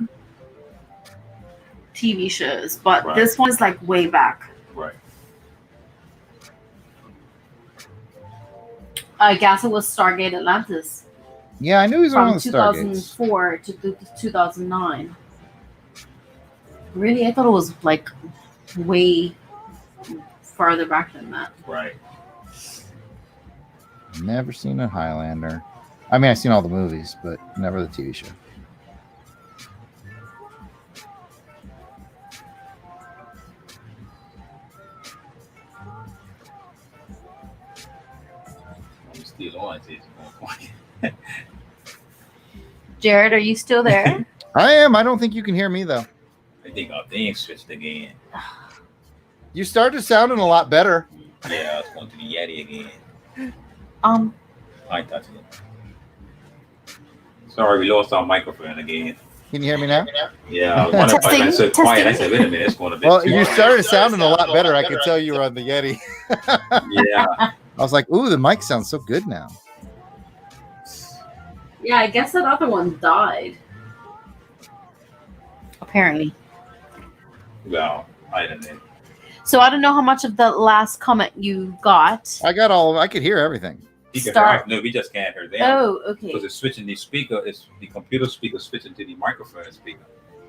TV shows, but this one's like way back. Right. I guess it was Stargate Atlantis Yeah, I knew he was on from the Stargates. 2004 to 2009. Really, I thought it was like way farther back than that. Right. Never seen a Highlander. I mean, I've seen all the movies, but never the TV show. I'm still on it. Jared, are you still there? I am. I don't think you can hear me, though. I think our thing switched again. You started sounding a lot better. Yeah, I was going to the Yeti again. I touched it. Sorry, we lost our microphone again. Can you hear me now? Yeah, I was wondering why I got so quiet. I said, wait a minute, it's going to be. Well, you started sounding a lot better. I could tell you were on the Yeti. Yeah. I was like, ooh, the mic sounds so good now. Yeah, I guess that other one died. Apparently. Well, I don't know. So I don't know how much of the last comment you got. I got all. I could hear everything. He can Start. hear, no, we just can't hear them. Oh, okay. Because it's switching the speaker. It's the computer speaker switching to the microphone speaker.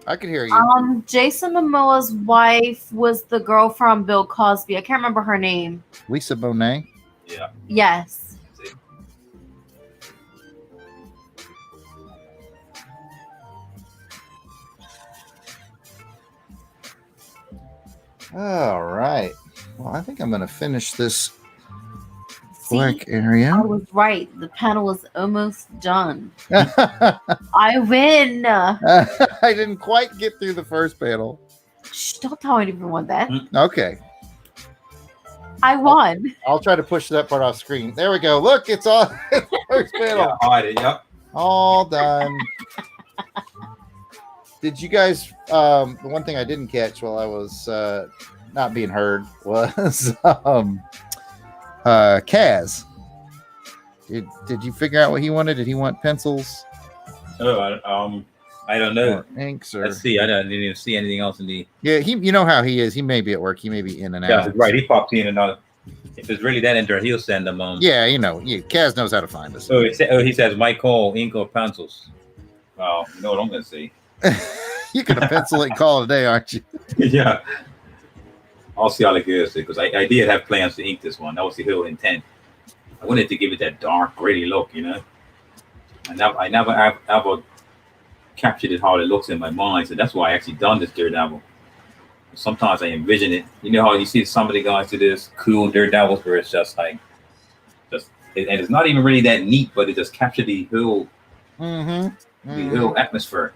I could hear you. Jason Momoa's wife was the girl from Bill Cosby. I can't remember her name. Lisa Bonet. Yeah. Yes. See? All right. Well, I think I'm going to finish this See, black area. I was right. The panel is almost done. I win. I didn't quite get through the first panel. Shh, don't tell anyone that. Okay. I won. I'll try to push that part off screen. There we go. Look, it's all the first panel. Yeah, all right, yep. All done. Did you guys? The one thing I didn't catch while I was not being heard was Kaz. Did you figure out what he wanted? Did he want pencils? Oh, I don't know. Or inks or Let's see. I didn't even see anything else in the. Yeah, you know how he is. He may be at work. He may be in and Yeah, out. right. He popped in and out. If it's really that in there, he'll send them. Yeah, Kaz knows how to find us. So he says, Michael, ink or pencils. Well, you know what I'm going to say. You're gonna pencil it and call it a day, aren't you? Yeah. I'll see how it goes because I did have plans to ink this one. That was the whole intent. I wanted to give it that dark, gritty look, you know. I never ever captured it how it looks in my mind, so that's why I actually done this Daredevil. Sometimes I envision it. You know how you see some of the guys do this cool Daredevils where it's just like, and it's not even really that neat, but it just captured the whole, the whole atmosphere.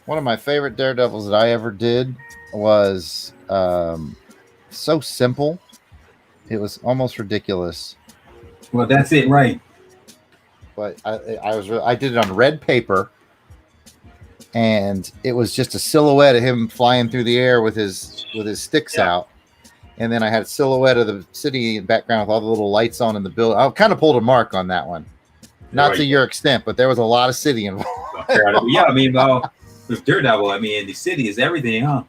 One of my favorite Daredevils that I ever did was so simple. It was almost ridiculous. Well, that's it, right? But I did it on red paper, and it was just a silhouette of him flying through the air with his sticks out, and then I had a silhouette of the city in the background with all the little lights on in the building. I kind of pulled a mark on that one, not to your extent, but there was a lot of city involved. Yeah, I mean, well, with Daredevil, I mean, the city is everything, huh?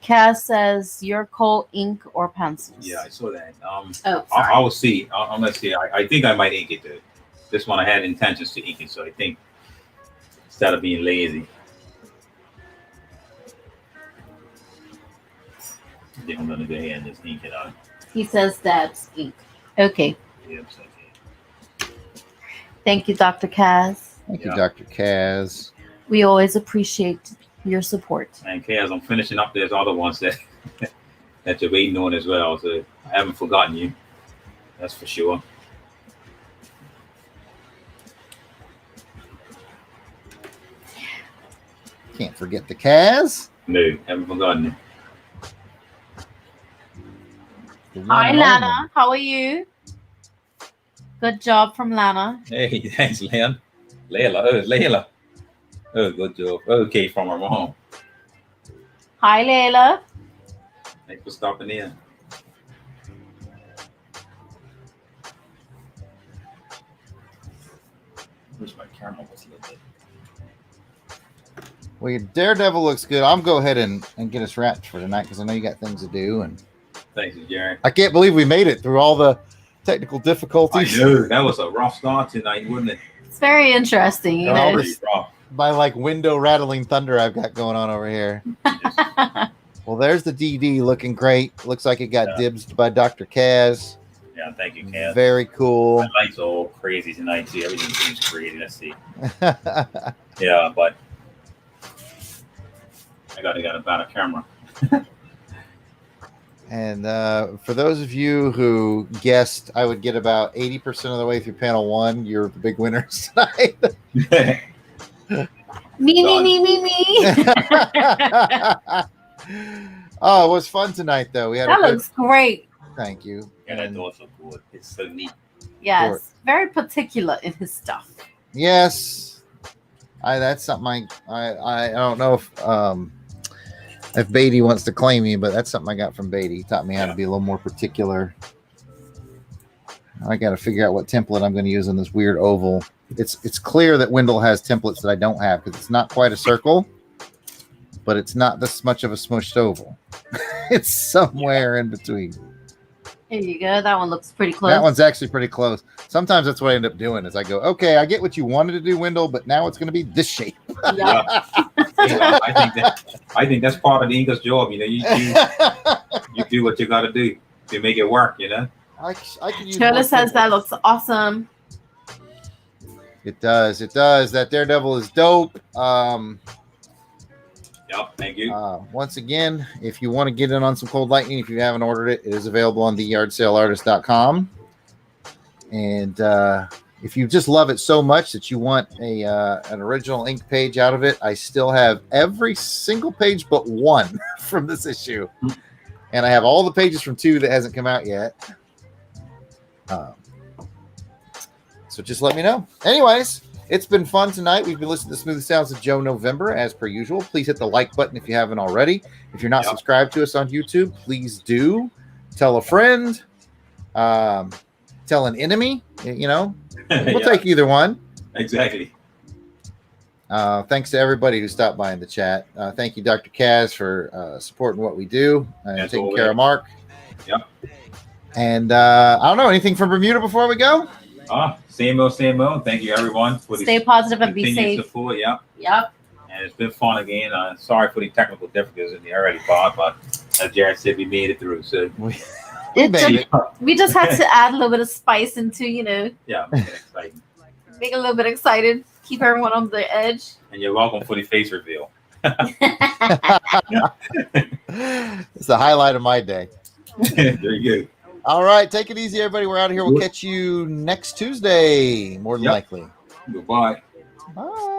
Kaz says your coal, ink, or pencils. Yeah, I saw that. Sorry. I will see. I'm gonna see. I think I might ink it though. This one I had intentions to ink it, so I think instead of being lazy, I think I'm gonna go ahead and just ink it out. He says that's ink. Okay. Yep, okay. Thank you, Dr. Kaz. Thank you, Dr. Kaz. We always appreciate your support. And Kaz, I'm finishing up. There's other ones that that you're waiting on as well. So I haven't forgotten you. That's for sure. Can't forget the Kaz. No, haven't forgotten you. Hi, Lana. How are you? Good job from Lana. Hey, thanks, Layla. Layla. Oh, good job. Okay, from her mom. Hi, Layla. Thanks for stopping in. Wish my camera was a little bit. Well, your Daredevil looks good. I'm go ahead and get us wrapped for tonight because I know you got things to do. And Thanks, Jared. I can't believe we made it through all the technical I difficulties. knew that was a rough start tonight, wasn't it? It's very interesting, you know. Pretty rough. By like window rattling thunder I've got going on over here. Well, there's the DD looking great. Looks like it got dibs by Dr. Kaz. Yeah, thank you, Kaz. Very cool. The lights are all crazy tonight, too. Everything seems crazy. Let's see. Yeah, but I got a better camera. And for those of you who guessed I would get about 80% of the way through panel 1, you're the big winners tonight. Me. Oh, it was fun tonight, though. We had That looks great. Thank you. Yeah, that's also good. It's so neat. Yes, Sure. very particular in his stuff. Yes, that's something I don't know if Beatty wants to claim me, but that's something I got from Beatty. He taught me how to be a little more particular. I got to figure out what template I'm going to use on this weird oval. It's clear that Wendell has templates that I don't have because it's not quite a circle, but it's not this much of a smushed oval. It's somewhere in between. Here you go. That one looks pretty close. That one's actually pretty close. Sometimes that's what I end up doing is I go, okay, I get what you wanted to do, Wendell, but now it's going to be this shape. Yeah. I think that's part of the English job. You know, you do what you got to do to make it work. You know. I can use Shirley says that looks awesome. It does. It does. That Daredevil is dope. Yep. Thank you. Once again, if you want to get in on some Cold Lightning, if you haven't ordered it, it is available on theyardsaleartist.com. And if you just love it so much that you want an original ink page out of it, I still have every single page but one from this issue. And I have all the pages from 2 that hasn't come out yet. So just let me know. Anyways, it's been fun tonight. We've been listening to Smooth Sounds of Joe November, as per usual. Please hit the like button if you haven't already. If you're not subscribed to us on YouTube, please do. Tell a friend. Tell an enemy. You know, we'll take either one. Exactly. Thanks to everybody who stopped by in the chat. Thank you, Dr. Kaz, for supporting what we do and taking care of Mark. Yep. And I don't know, anything from Bermuda before we go? Same old. Thank you, everyone, for Stay positive and be safe. Support. Yep. Yep. And it's been fun again. Sorry for the technical difficulties in the early part, but as Jared said, we made it through. So we just had to add a little bit of spice into, you know. Yeah, make it exciting. Make it a little bit excited. Keep everyone on the edge. And you're welcome for the face reveal. It's the highlight of my day. Very good. All right, take it easy, everybody. We're out of here. We'll catch you next Tuesday, more than likely. Goodbye. Bye.